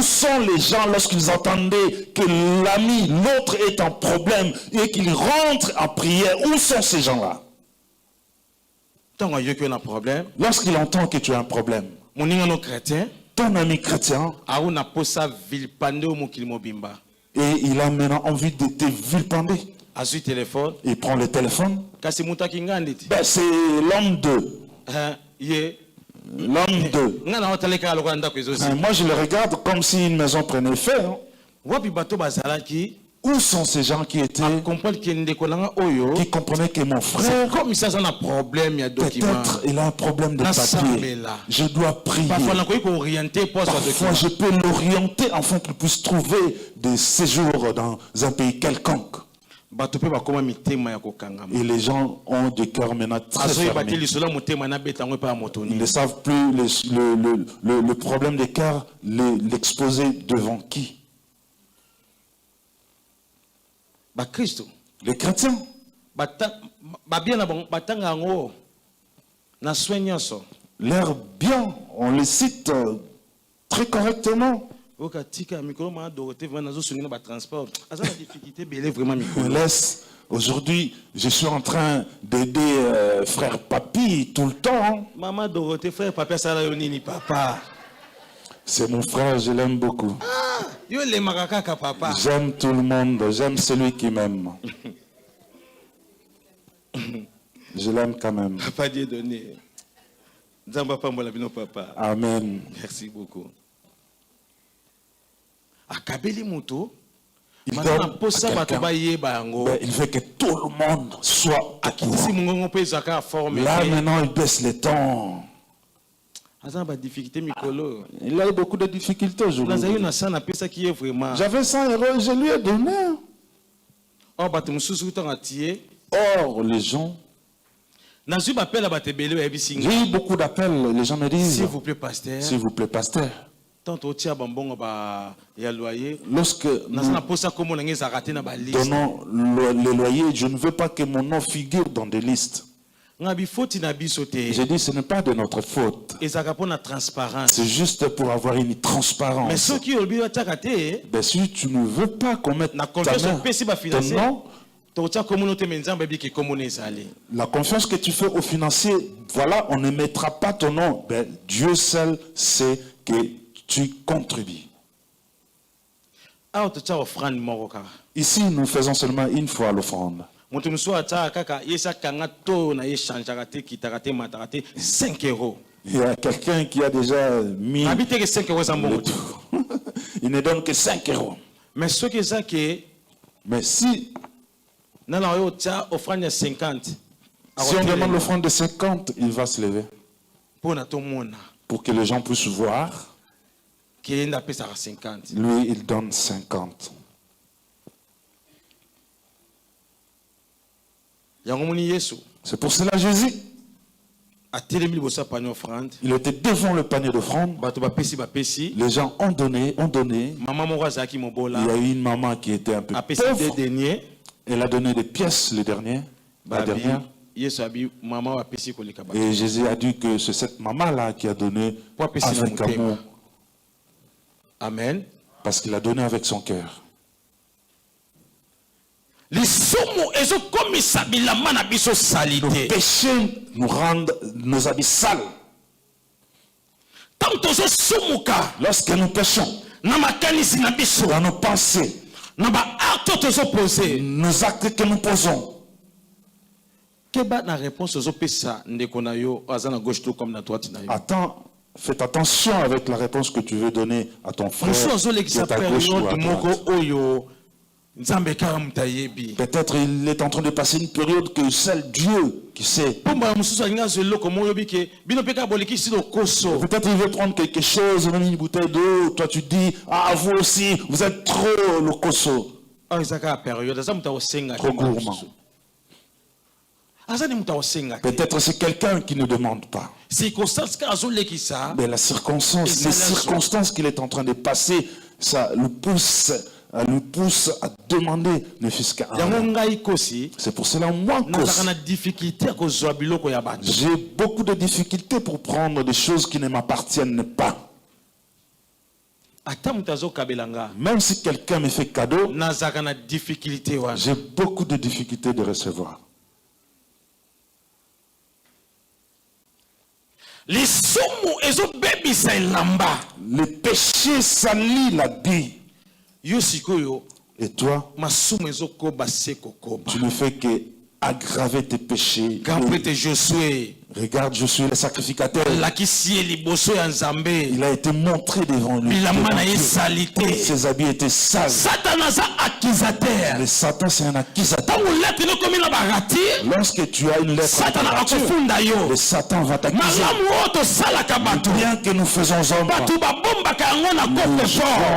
sont les gens lorsqu'ils entendaient que l'ami, l'autre est en problème et qu'ils rentrent en prière? Où sont ces gens-là? Lorsqu'il entend que tu as un problème, ton ami chrétien, et il a maintenant envie de te vilipender. Il prend le téléphone. Ben, c'est l'homme 2. L'homme 2. Moi, je le regarde comme si une maison prenait feu. Où sont ces gens qui étaient, qui comprenaient que mon frère, peut-être il a un problème de papier, je dois prier. Parfois je peux l'orienter afin qu'il puisse trouver des séjours dans un pays quelconque. Et les gens ont des cœurs maintenant très fermés. Ils ne savent plus le problème des cœurs, l'exposer devant qui? Les chrétiens. Leur bien, on les cite très correctement. Laisse. Aujourd'hui, je suis en train d'aider frère Papi tout le temps. Maman Dorothée, frère Papi, ça l'a yoni papa. C'est mon frère, je l'aime beaucoup. J'aime tout le monde, j'aime celui qui m'aime. Je l'aime quand même. Papa Dieu donné. Nzamba pambola bino papa. Amen. Merci beaucoup. Akabeli moto. Il donne à quelqu'un. Ben, il veut que tout le monde soit au courant. Là maintenant il baisse les tons. Il a eu beaucoup de difficultés aujourd'hui. J'avais 100 euros, je lui ai donné. Or les gens, j'ai eu beaucoup d'appels, les gens me disent, s'il vous plaît pasteur, s'il vous plaît pasteur, lorsque nous donnons les loyers, je ne veux pas que mon nom figure dans des listes. J'ai dit ce n'est pas de notre faute. C'est juste pour avoir une transparence. Mais ceux qui ben, si tu ne veux pas qu'on mette ta main, ton nom, la confiance que tu fais aux financiers, voilà, on ne mettra pas ton nom. Ben, Dieu seul sait que tu contribues. Ici, nous faisons seulement une fois l'offrande. Il y a quelqu'un qui a déjà mis il ne donne que 5 euros. Mais si on demande l'offrande de 50, il va se lever pour que les gens puissent voir. Lui, il donne 50. C'est pour cela Jésus, il était devant le panier d'offrande. Les gens ont donné. Il y a eu une maman qui était un peu pauvre. Elle a donné des pièces la dernière. Et Jésus a dit que c'est cette maman-là qui a donné avec amour. Amen. Parce qu'il a donné avec son cœur. Les péchés nous rendent nos habits sales. Lorsque nous péchons, dans nos pensées, nos actes que nous posons, attends, faites attention avec la réponse que tu veux donner à ton frère qui est à gauche ou à droite. Peut-être il est en train de passer une période que seul Dieu qui sait. Peut-être il veut prendre quelque chose, même une bouteille d'eau. Toi tu dis, ah vous aussi, vous êtes trop le cosso. Trop gourmand. Peut-être c'est quelqu'un qui ne demande pas. Mais les circonstances qu'il est en train de passer, ça le pousse à demander ne fût-ce qu'un. C'est pour cela moi j'ai beaucoup de difficultés pour prendre des choses qui ne m'appartiennent pas. Même si quelqu'un me fait cadeau, j'ai beaucoup de difficultés de recevoir. Les péchés salissent l'habit. Et toi, tu ne fais que aggraver tes péchés. Regarde Josué le sacrificateur. Il a été montré devant lui. Ses habits étaient sales. Le Satan c'est un accusateur. Lorsque tu as une lettre, le Satan va t'accuser. Bien que nous faisons ombre,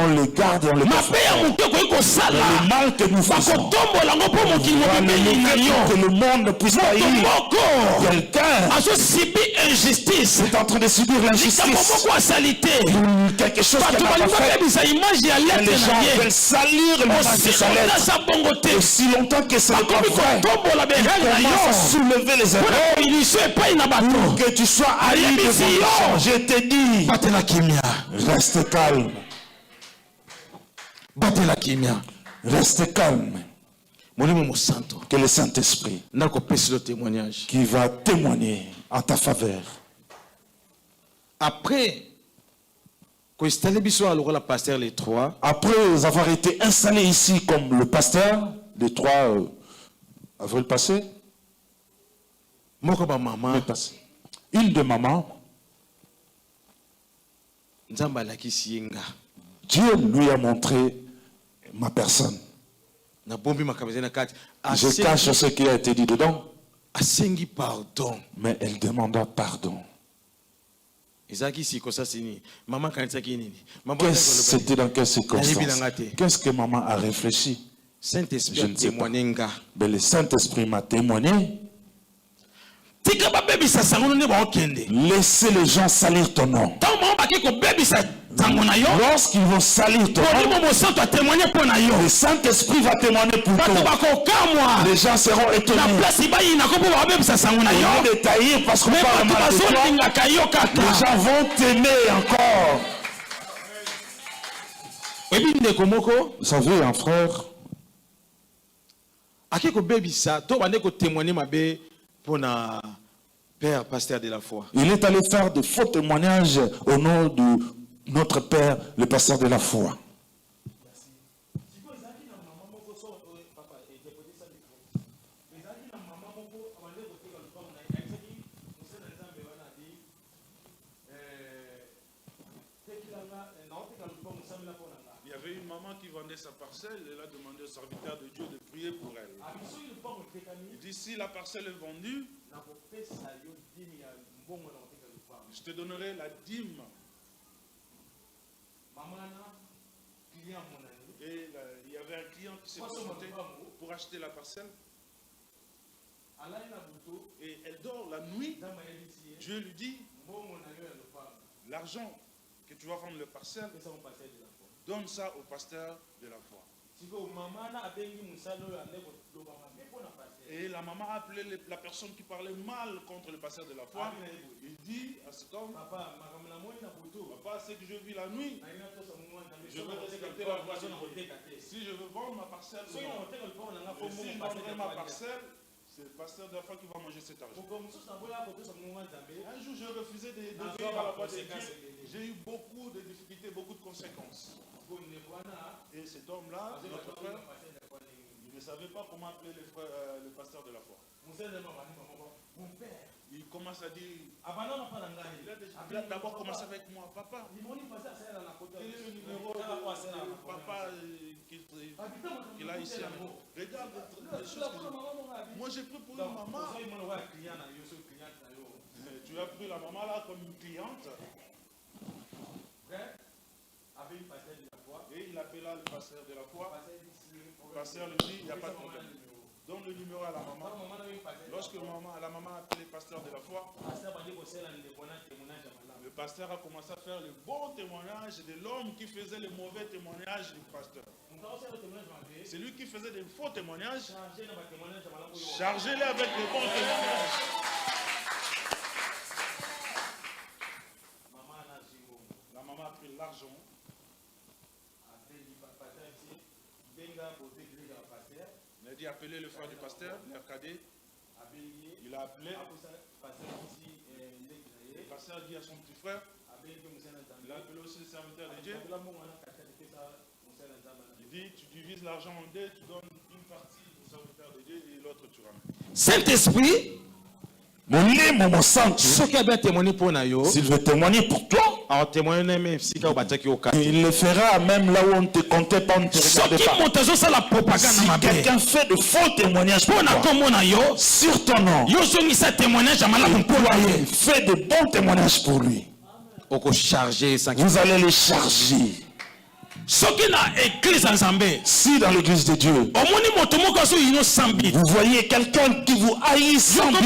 on le garde et on le coffre. Le mal que nous faisons, que le monde puisse haïr quelqu'un. C'est en train de subir l'injustice. Quelque chose qu'elle n'a pas fait. Les gens veulent salir l'image de sa lettre. Aussi longtemps que ce n'est pas vrai, il commence à soulever les erreurs pour que tu sois haï devant les gens. Je te dis, reste calme. Reste calme. Que le Saint-Esprit qui va témoigner en ta faveur. Après avoir été installé ici comme le pasteur, les 3 avril passé, Moko ba maman. Une de maman, Nzamba la kisinga. Dieu lui a montré ma personne. Na bombi makamezena kati. Je cache ce qui a été dit dedans. Asengi pardon. Mais elle demanda pardon. Ezaki si kosa sini. Maman kanitsaki nini? C'était dans quelles circonstances? Qu'est-ce que maman a réfléchi? Saint-Esprit a témoigné. Mais le Saint-Esprit m'a témoigné. Laissez les gens salir ton nom. Lorsqu'ils vont salir ton nom, le Saint-Esprit va témoigner pour toi. Les gens seront étonnés. Ils vont détailler parce qu'on parle mal de toi. Les gens vont t'aimer encore. Vous savez, un frère, pour Père, pasteur de la foi. Il est allé faire de faux témoignages au nom de notre Père, le pasteur de la foi. Il y avait une maman qui vendait sa parcelle, elle a demandé au serviteur de Dieu de prier pour elle. Il dit, si la parcelle est vendue, je te donnerai la dîme. Et il y avait un client qui s'est présenté pour acheter la parcelle. Et elle dort la nuit. Dieu lui dit, l'argent que tu vas vendre le parcelle, donne ça au pasteur de la foi. Et la maman a appelé la personne qui parlait mal contre le pasteur de la foi. Il dit à cet homme, papa, ce que je vis la nuit, je veux respecter la voix de Dieu. Si je veux vendre ma parcelle, si je vendrai ma parcelle, c'est le pasteur de la foi qui va manger cet argent. Un jour, j'ai refusé d'obéir à la voix de Dieu. J'ai eu beaucoup de difficultés, beaucoup de conséquences. Et cet homme-là, notre frère, il ne savait pas comment appeler le pasteur de la foi. Il commence à dire, il a d'abord commencé avec moi, papa, quel est le numéro de papa qu'il a ici? Regarde les choses que moi j'ai pris pour une maman. Tu as pris la maman là comme une cliente. Et il appela le pasteur de la foi. Le pasteur lui dit, il n'y a pas de problème. Donne le numéro à la maman. Lorsque la maman a appelé le pasteur de la foi, le pasteur a commencé à faire le bon témoignage de l'homme qui faisait le mauvais témoignage du pasteur. C'est lui qui faisait des faux témoignages. Chargez-les avec les bons témoignages. La maman a pris l'argent. Il a dit appeler le frère du pasteur, l'RKD. Il a appelé. Le pasteur a dit à son petit frère. Il a appelé aussi le serviteur de Dieu. Il dit tu divises l'argent en deux, tu donnes une partie au serviteur de Dieu et l'autre tu ramènes. Saint-Esprit, s'il veut témoigner pour toi, il le fera même là où on ne te comptait pas, on ne te regardait pas. Si quelqu'un fait de faux témoignages pour toi, sur ton nom, fais de bons témoignages pour lui. Vous allez les charger. Si dans l'église de Dieu, vous voyez quelqu'un qui vous haït sans but,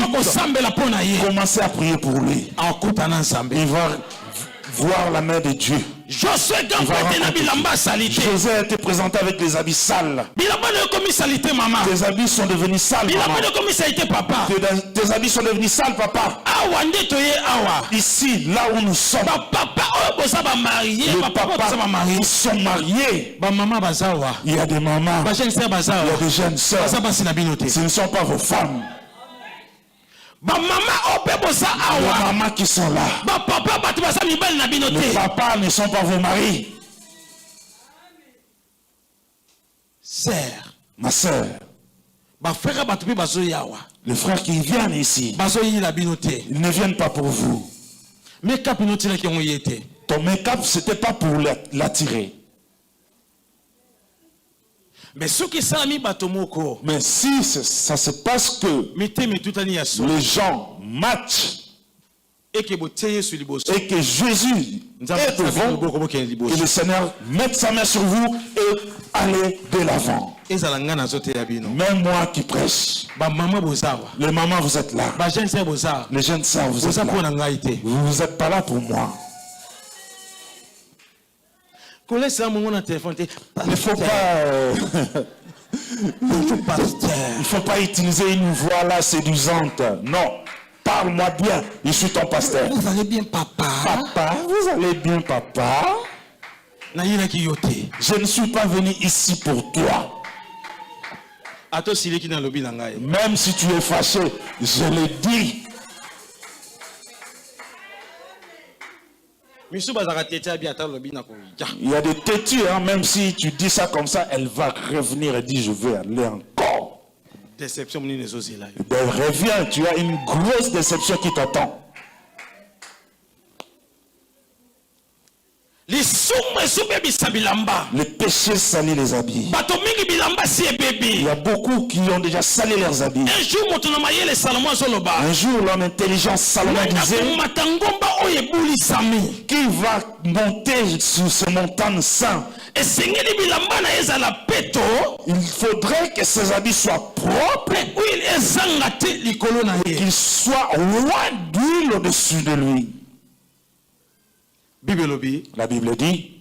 commencez à prier pour lui. Il va voir la main de Dieu. Josué a été présenté avec des habits sales. Tes habits sont devenus sales, maman. Tes habits sont devenus sales, papa. Ici, là où nous sommes, les papas, ils sont mariés. Il y a des mamans, il y a des jeunes sœurs. Ce ne sont pas vos femmes. Les mamans qui sont là. Les papas ne sont pas vos maris. Sœur, ma sœur, Les frères qui viennent ici, ils ne viennent pas pour vous. Ton make-up, ce n'était pas pour l'attirer. Mais si ça se passe que les gens matchent et que Jésus est devant, que le Seigneur mette sa main sur vous et allez de l'avant. Même moi qui prêche, les mamans vous êtes là, les jeunes sœurs vous êtes là, vous n'êtes pas là pour moi. Il ne faut pas utiliser une voix là séduisante. Non. Parle-moi bien. Je suis ton pasteur. Vous allez bien, papa? Papa, vous allez bien, papa? Je ne suis pas venu ici pour toi. Même si tu es fâché, je l'ai dit. Il y a des têtus, hein, même si tu dis ça comme ça, elle va revenir et dire je vais aller encore. Déception, reviens, tu as une grosse déception qui t'attend. Les péchés salissent les habits. Il y a beaucoup qui ont déjà sali leurs habits. Un jour, l'homme intelligent Salomon disait qui va monter sur ce montagne saint. Il faudrait que ses habits soient propres, qu'il soit loin d'huile au-dessus de lui. La Bible dit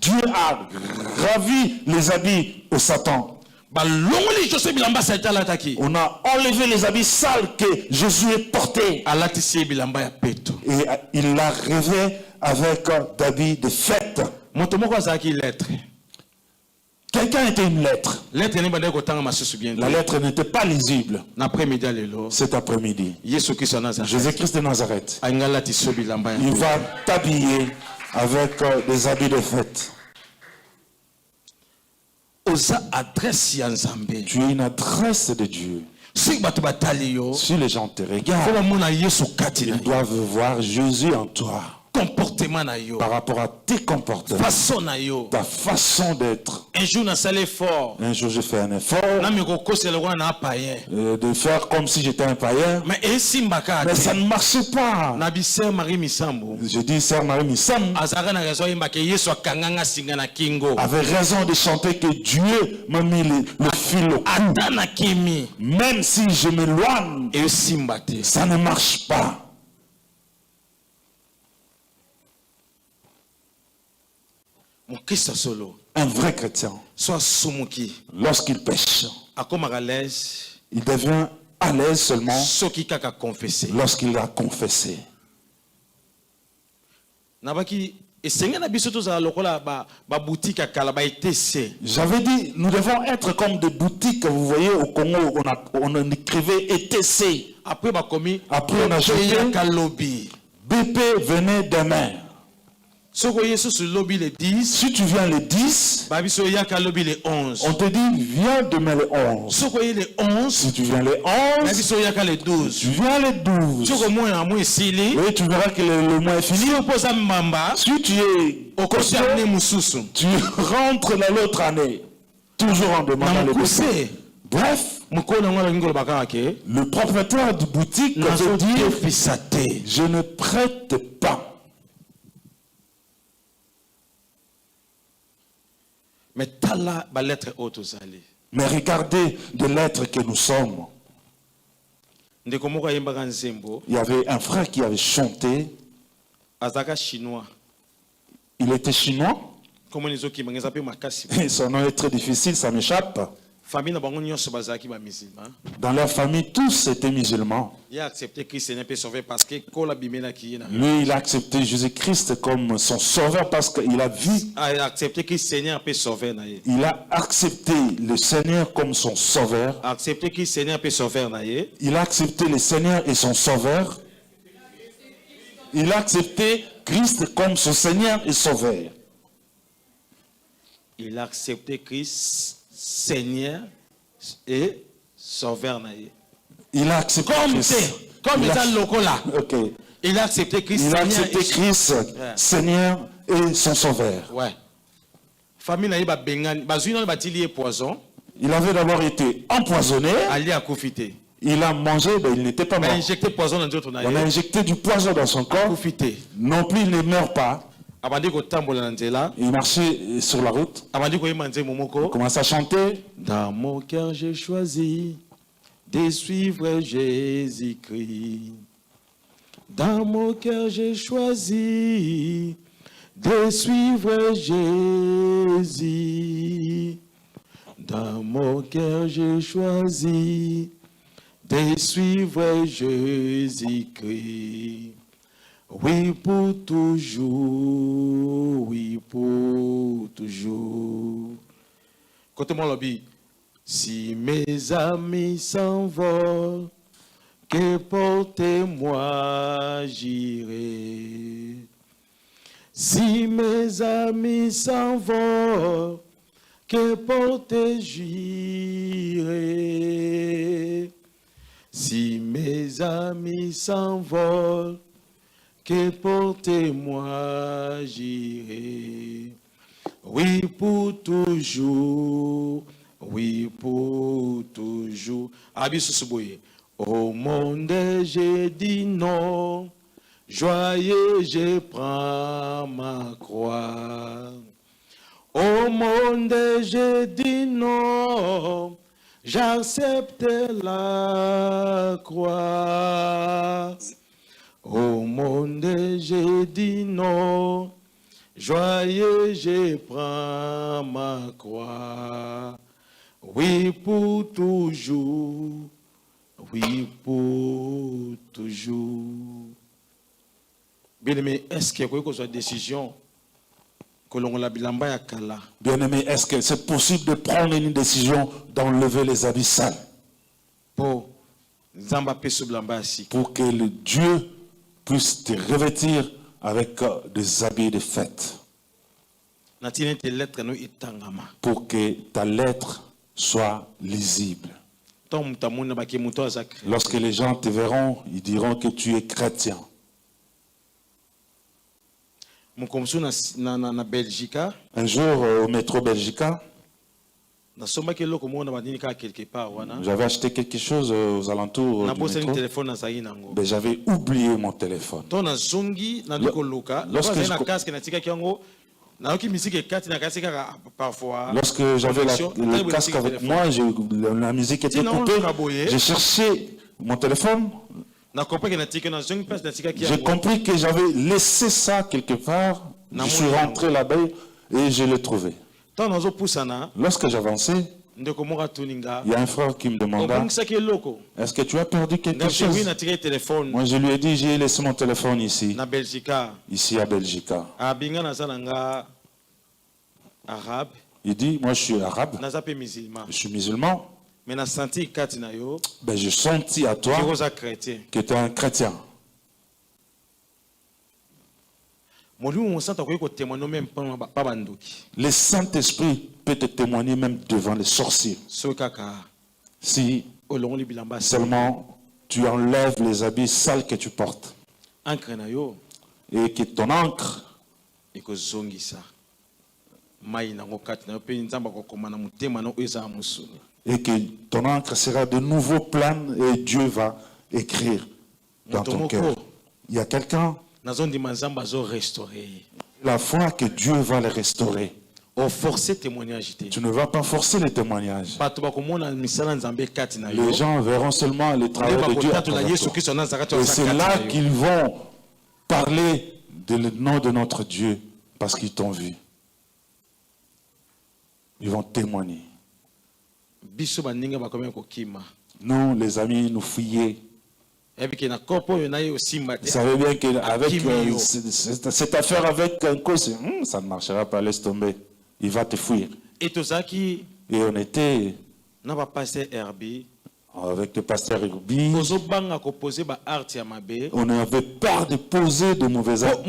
Dieu a ravi les habits au Satan. On a enlevé les habits sales que Jésus est porté. Et il l'a rêvé avec d'habits de fête. Quelqu'un était une lettre. La lettre n'était pas lisible. Cet après-midi, Jésus-Christ de Nazareth, il va t'habiller avec des habits de fête. Tu es une adresse de Dieu. Si les gens te regardent, ils doivent voir Jésus en toi. Comportement par rapport à tes comportements, ta façon d'être. Un jour j'ai fait un effort de faire comme si j'étais un païen, mais ça ne marchait pas. Je dis sœur Marie Missam avait raison de chanter que Dieu m'a mis le fil au cou. Même si je m'éloigne, ça ne marche pas. Un vrai chrétien, lorsqu'il pêche, il devient à l'aise seulement lorsqu'il a confessé. J'avais dit, nous devons être comme des boutiques, vous voyez, au Congo, on écrivait ETC. Après on a jeté BP venait demain. Si tu viens le 10, on te dit viens demain le 11. Si tu viens le 11, tu viens le 12. Oui, tu verras que le mois est fini. Si tu es au côté, tu rentres dans l'autre année. Toujours en demandant le décès. Bref, le propriétaire de boutique veut dire je ne prête pas. Mais regardez de l'être que nous sommes. Il y avait un frère qui avait chanté. Il était chinois. Et son nom est très difficile, ça m'échappe. Dans leur famille, tous étaient musulmans. Lui, il a accepté Jésus-Christ comme son sauveur parce qu'il a vu. Il a accepté le Seigneur comme son sauveur. Il a accepté le Seigneur et son sauveur. Il a accepté Christ comme son Seigneur et sauveur. il a accepté Christ, Seigneur et Sauveur. Il a accepté Christ. Comme il a locola. Ok. Il a accepté Christ, Il a Seigneur accepté Christ, Seigneur et son Sauveur. Ouais. Famille na ba bengani, bazuna batili poison. Il avait d'abord été empoisonné. Ali a profité. Il a mangé, mais il n'était pas mort. On a injecté poison dans notre On a injecté du poison dans son corps. Profité. Non plus, il ne meurt pas. Il Il marchait sur la route. Il Il commence à chanter. Dans mon cœur, j'ai choisi de suivre Jésus-Christ. Dans mon cœur, j'ai choisi de suivre Jésus. Dans mon cœur, j'ai choisi de suivre Jésus-Christ. Oui, pour toujours, oui, pour toujours. Côté mon lobby, si mes amis s'envolent, que portez-moi j'irai. Si mes amis s'envolent, que portez j'irai. Si mes amis s'envolent, que portez-moi j'irai. Oui, pour toujours, oui, pour toujours. Abisusuboye. Au monde, j'ai dit non. Joyeux, je prends ma croix. Au monde, j'ai dit non. J'accepte la croix. Au monde, j'ai dit non. Joyeux, je prends ma croix. Oui, pour toujours. Oui, pour toujours. Bien-aimé, est-ce qu'il y a une décision que l'on a bilamba ya kala? Bien-aimé, est-ce que c'est possible de prendre une décision d'enlever les habits sales Pour que le Dieu puisse te revêtir avec des habits de fête, pour que ta lettre soit lisible. Lorsque les gens te verront, ils diront que tu es chrétien. Un jour au métro Belgica, j'avais acheté quelque chose aux alentours du métro, mais j'avais oublié mon téléphone. Lorsque j'avais le casque avec moi, la musique était coupée, j'ai cherché mon téléphone. J'ai compris que j'avais laissé ça quelque part. Je suis rentré là-bas et je l'ai trouvé. Lorsque j'avançais, il y a un frère qui me demanda: est-ce que tu as perdu quelque chose? Moi je lui ai dit: j'ai laissé mon téléphone ici à Belgica. Il dit: moi je suis arabe, je suis musulman. Ben, je sentis à toi que tu es un chrétien. Le Saint-Esprit peut te témoigner même devant les sorciers. Si seulement tu enlèves les habits sales que tu portes et que ton encre sera de nouveau pleine et Dieu va écrire dans ton cœur. Il y a quelqu'un, la foi que Dieu va le restaurer. Tu ne vas pas forcer les témoignages. Les gens verront seulement le travail de Dieu à travers toi. Et c'est là qu'ils vont parler du nom de notre Dieu parce qu'ils t'ont vu. Ils vont témoigner. Nous, les amis, nous fuyons. Vous savez bien qu'avec cette affaire avec un cause, ça ne marchera pas, laisse tomber. Il va te fuir. Et on était avec le pasteur Herbie. On avait peur de poser de mauvais actes.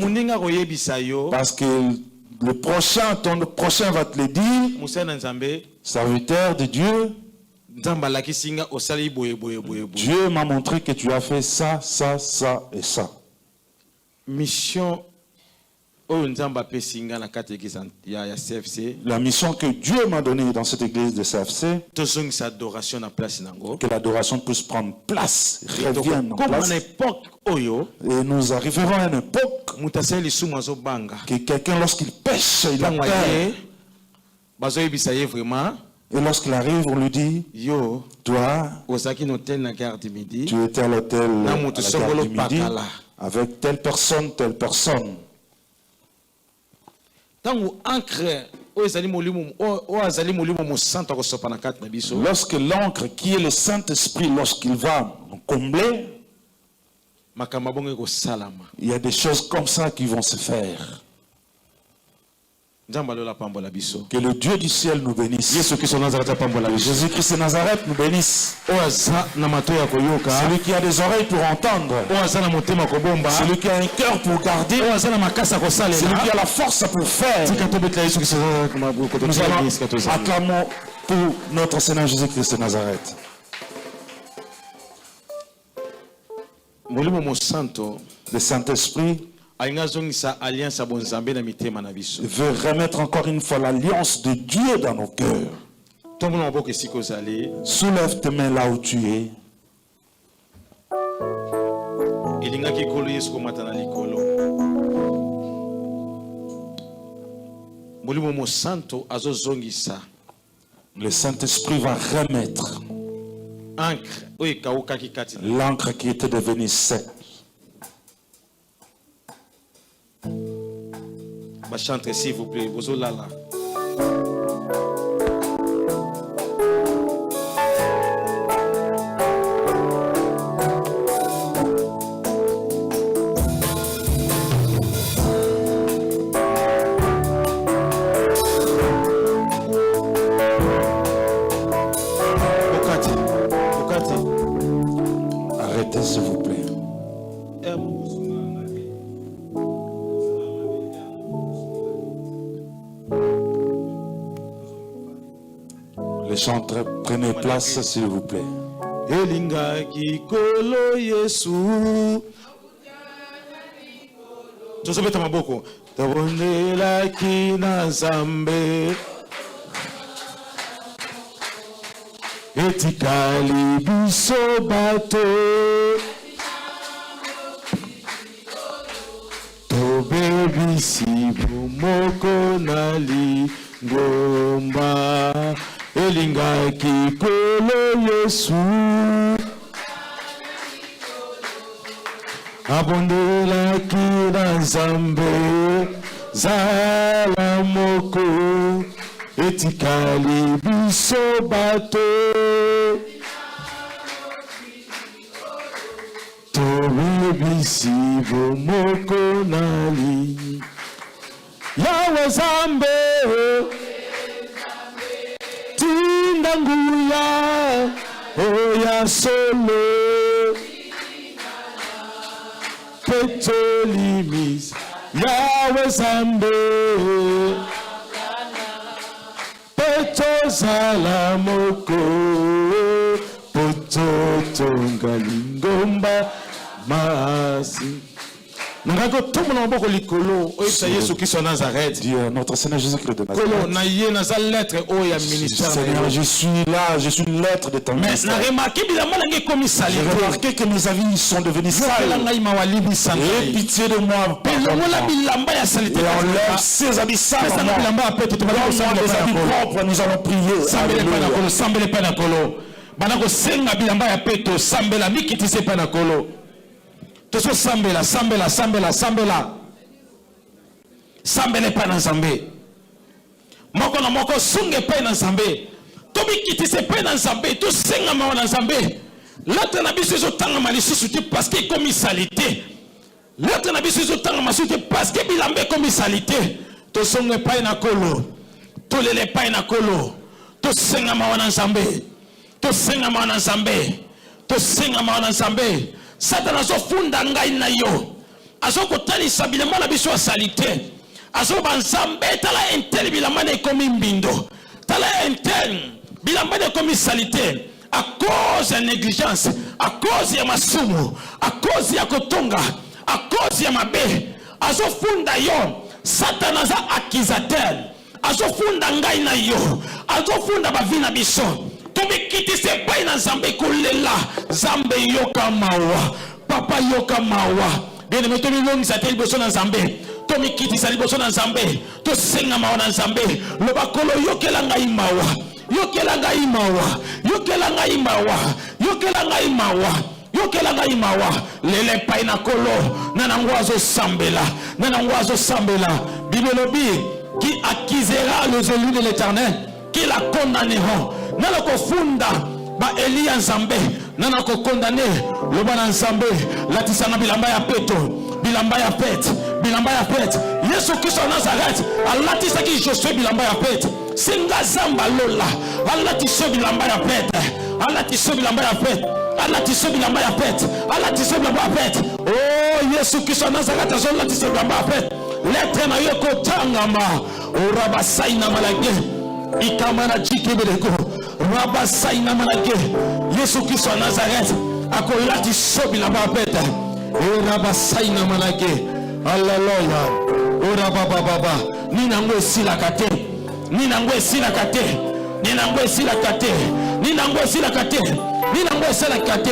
Parce que ton prochain va te le dire. Musana Nzambe. Serviteur de Dieu. Nzamba lakisinga osali boye boye boye. Dieu m'a montré que tu as fait ça, ça, ça et ça. Mission. La mission que Dieu m'a donnée dans cette église de CFC, que l'adoration puisse prendre place, revienne en place. Et nous arriverons à une époque que quelqu'un, lorsqu'il pêche, il a peur. Et lorsqu'il arrive, on lui dit, toi, tu étais à l'hôtel à la gare du Midi avec telle personne, telle personne. Lorsque l'encre qui est le Saint-Esprit, lorsqu'il va combler, il y a des choses comme ça qui vont se faire. Que le Dieu du ciel nous bénisse. Jésus-Christ de Nazareth nous bénisse. Celui qui a des oreilles pour entendre. Celui qui a un cœur pour garder. Celui qui a la force pour faire. Nous allons acclamer pour notre Seigneur Jésus-Christ de Nazareth. Le Saint-Esprit veut remettre encore une fois l'alliance de Dieu dans nos cœurs. Soulève tes mains là où tu es. Le Saint-Esprit va remettre l'encre qui était devenue sec. Chantre s'il vous plaît, vous là. Arrêtez s'il vous plaît. Les chantres, prenez place s'il vous plaît. Elinga kikolo Yesu. Tozobeta maboko. Tabondela kina Nzambe. Etikali biso bato. Tobebisi bomoko na lingomba. Elinga kikolo Yesu. Abondela kina Nzambe. Zala moko. Etikali biso bato. Tobebisi bomoko nali. Yawe Nzambe. Tindanguya. Oya solo. Petolimis. Yawe Nzambe. Petozala moko. Pototonga lingomba masi. Nangako tomo na mboko likolo oyesa Yesu Christ de Nazareth. Dieu, notre Seigneur Jésus-Christ de Nazareth. Kolo na ye na za lettre o ya ministère. Seigneur, je suis là, je suis une lettre de ton ministère. Mais na remarqué bilamba na komisali. J'ai remarqué que mes avis sont devenus sales. Et pitié de moi. Et enlève ces habits sales. Donne-moi des habits propres, nous allons prier. Sambele panakolo. Banako senga bilamba ya peto sambela mikitise panakolo. Toso sambela. Sambele pana Nzambe. Moko na moko sunge pe na Nzambe. Tobi kitise pe na Nzambe, to senga ma na Nzambe. L'autre na biso zo tanga malisusu te parce que comme salité. L'autre na biso zo tanga masusu parce que bilambe comme salité. To songe pe na kolo. To lele pe na kolo. To senga ma na Nzambe. To senga ma na Nzambe. To senga ma na Nzambe. Satana zo funda ngai na yo. Azoko tali sabile mona biso salité. azoba nzambe tala interne bilamba ekomi mbindo tala interne bilamba ekomi salité à cause de négligence, à cause de masumu, à cause de kotonga, à cause de mabe. Azofunda yo, Satan aza accusateur. Azofunda ngai na yo, azofunda bavina biso. Tomi kiti se pai na Nzambe kolela, Nzambe yoka mawa, papa yoka mawa. Bien aimé, tomi longi sa teli boso na Nzambe. Tomi kiti sa liboso na Nzambe. To senga mawa na Nzambe. Loba kolo yokela ngai mawa. Yokela ngai mawa, yokela ngai mawa, yokela ngai mawa, yokela ngai mawa. Lele pai na kolo, nanangwazo sambela, nanangwazo sambela. Bibelobi qui accusera les élus de l'Éternel, qui la condamneront. Nanako funda ba Elia Nzambe, nanako condamné le ban Nzambe, latisana bilamba ya peto, bilamba ya pete, bilamba ya pete. Yesu Kristo Nazareth, alatisa ki Josué bilamba ya pete. Singa zamba lola, alatiso bilamba ya pete, alatiso bilamba ya pete, alatiso bilamba ya pete, alatiso bilamba ya pete. Oh Yesu Kristo Nazareth, alatiso bilamba ya pete. Lettre na yoko tangama, urabasai na malage, ikamana jikebeleko, urabasai na malage. Yesu Kristo Nazareth, akolatiso bilamba ya pete, urabasai na malage. Hallelujah, urabababa, ninangwe sila kate. Ninangwe sila kate, ninangwe sila kate, ninangwe sila kate, ninangwe sila kate.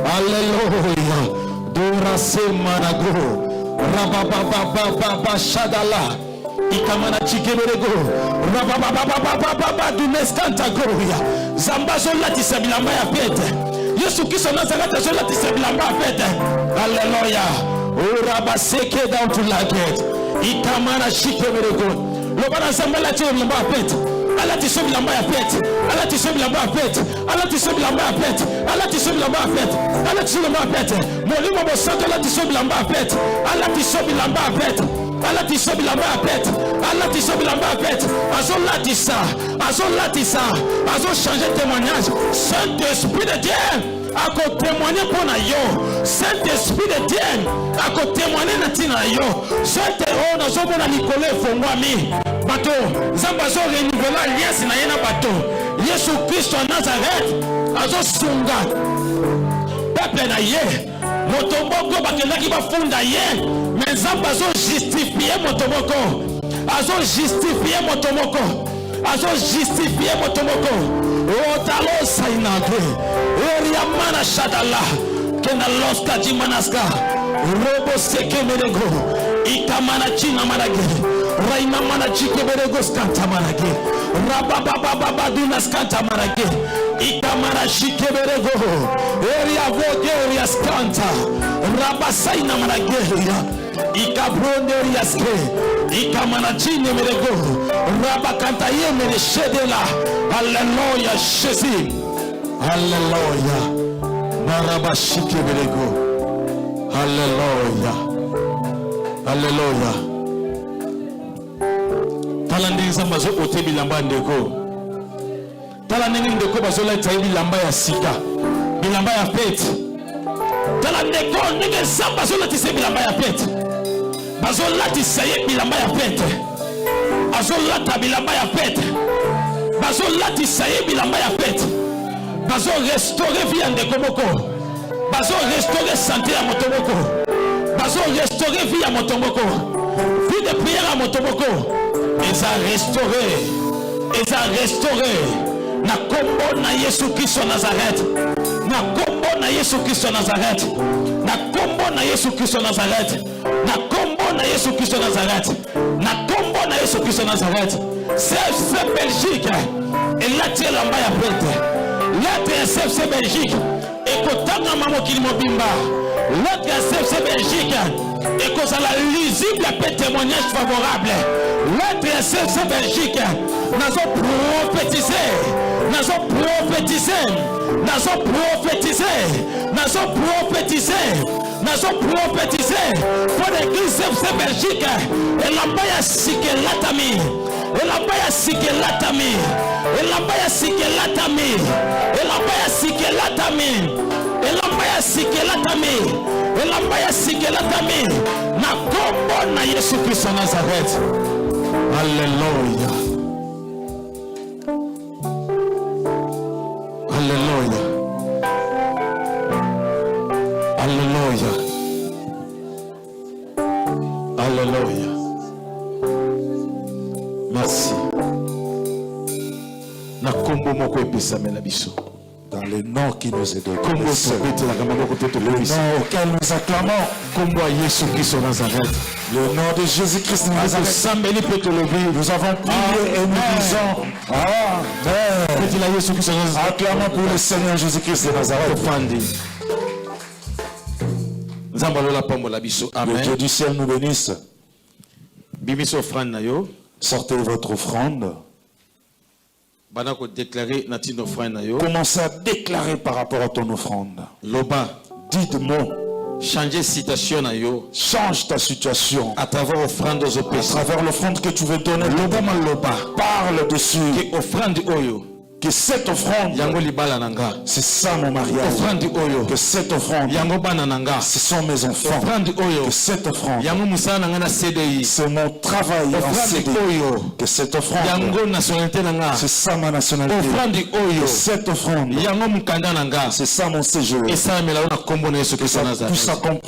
Hallelujah. Dora se manago, rabababababa shadala, ikamana chikeberego, rabababababa dumeskanta goya. Zambazo lati sabilamba ya pete. Yesu Kristo Nazareth zo lati sabilamba ya pete. Hallelujah. Ora baseke down to la gate. Ikamana chikeberego. Lobana Zambala tio bilamba ya pete. Ala tiso bilamba ya pete. Ala tiso bilamba ya pete. Ala tiso bilamba ya pete. Ala tiso bilamba ya pete. Ala tiso bilamba ya pete. Molimo bosanto ala tiso bilamba ya pete. Ala tiso bilamba ya pete. Ala tiso bilamba ya pete. Ala tiso bilamba ya pete. Azo latisa. Azo latisa. Azo changer témoignage. Saint-Esprit de Dieu. A témoigner pour na yo. Saint-Esprit de Dieu. A témoigner na tina yo. Saint-Esprit na zo bona Nicolas Fongwami. Bato, Zambazo renouveler alliance na yena bato. Yesu Kristo Nazareth. Azo sunga. Peuple na ye. Motomboko bakendaki bafunda ye. Mais Zambazo justifier motomboko. Azo justifier motomboko. Azo justifier motomboko. Otalo sainagre. Eriamana shadala. Kena loska jimanaska. Robo seke merego. Ikamana china manage. Raina mana chike merego skanta manage. Rababababa duna skanta manage. Ikamana shike merego. Eria voge eria skanta. Rabasaina manage. Ikabronde eria ske. Ikamana chine merego. Rabakanta ye mere shedela. Alléluia Jésus. Alléluia. Marabashike berego. Alléluia. Alléluia. Talandi nzamba zo ote bilamba ndeko. Talandi ndeko bazola tayi bilamba ya sika. Bilamba ya pete. Talandi ndeko ndenge nzamba zola tise bilamba ya pete. Bazola tise bilamba ya pete. Azola ta bilamba ya pete. Bazo lati saye bilamba ya pete. Bazo restaurer vie en dekoboko. Bazo restaurer santé à motoboko. Bazo restaurer vie à motoboko. Vie de prière à motoboko. Ils a restauré. Ils a restauré. Na kombo na Yesu Kristo Nazareth. Na kombo na Yesu Kristo Nazareth. Na kombo na Yesu Kristo Nazareth. Na kombo na Yesu Kristo Nazareth. Na kombo na Yesu Kristo Nazareth. CFC Belgique et là tu es là-bas à pète. Là tu es CFC Belgique et kotanga mamo kilimobimba. Là tu es CFC Belgique et que ça la lisible à témoignage favorable. Là tu es CFC Belgique. Nazo prophétiser. Nazo prophétiser. Nazo prophétiser. Nazo prophétiser. Nazo prophétiser. Pour l'église CFC Belgique et là-bas ya sikelatami. Elambaya sikelatami. Elambaya sikelatami. Elambaya sikelatami. Elambaya sikelatami. elamba ya singelatami na kombo na Yesu Kristo wa Nazareth. Alléluia. Alléluia. Alléluia. Alléluia. Merci. Na kombo moko epesamela biso. Dans le nom qui nous est donné. Le nom auquel nous acclamons. Le nom de Jésus-Christ de Nazareth. Nous avons prié et nous disons Amen. Acclamons pour le Seigneur Jésus-Christ de Nazareth. Le Dieu du ciel nous bénisse. Sortez votre offrande. Commencez à déclarer par rapport à ton offrande. Dites-moi. Change ta situation à travers l'offrande que tu veux donner. Parle dessus. Que cette offrande, c'est ça mon mariage. Que cette offrande, ce sont mes enfants. Que cette offrande, c'est mon travail en CDI. Que cette offrande, c'est ça ma nationalité. Que cette offrande, c'est ça mon séjour. Que ça puisse s'accomplir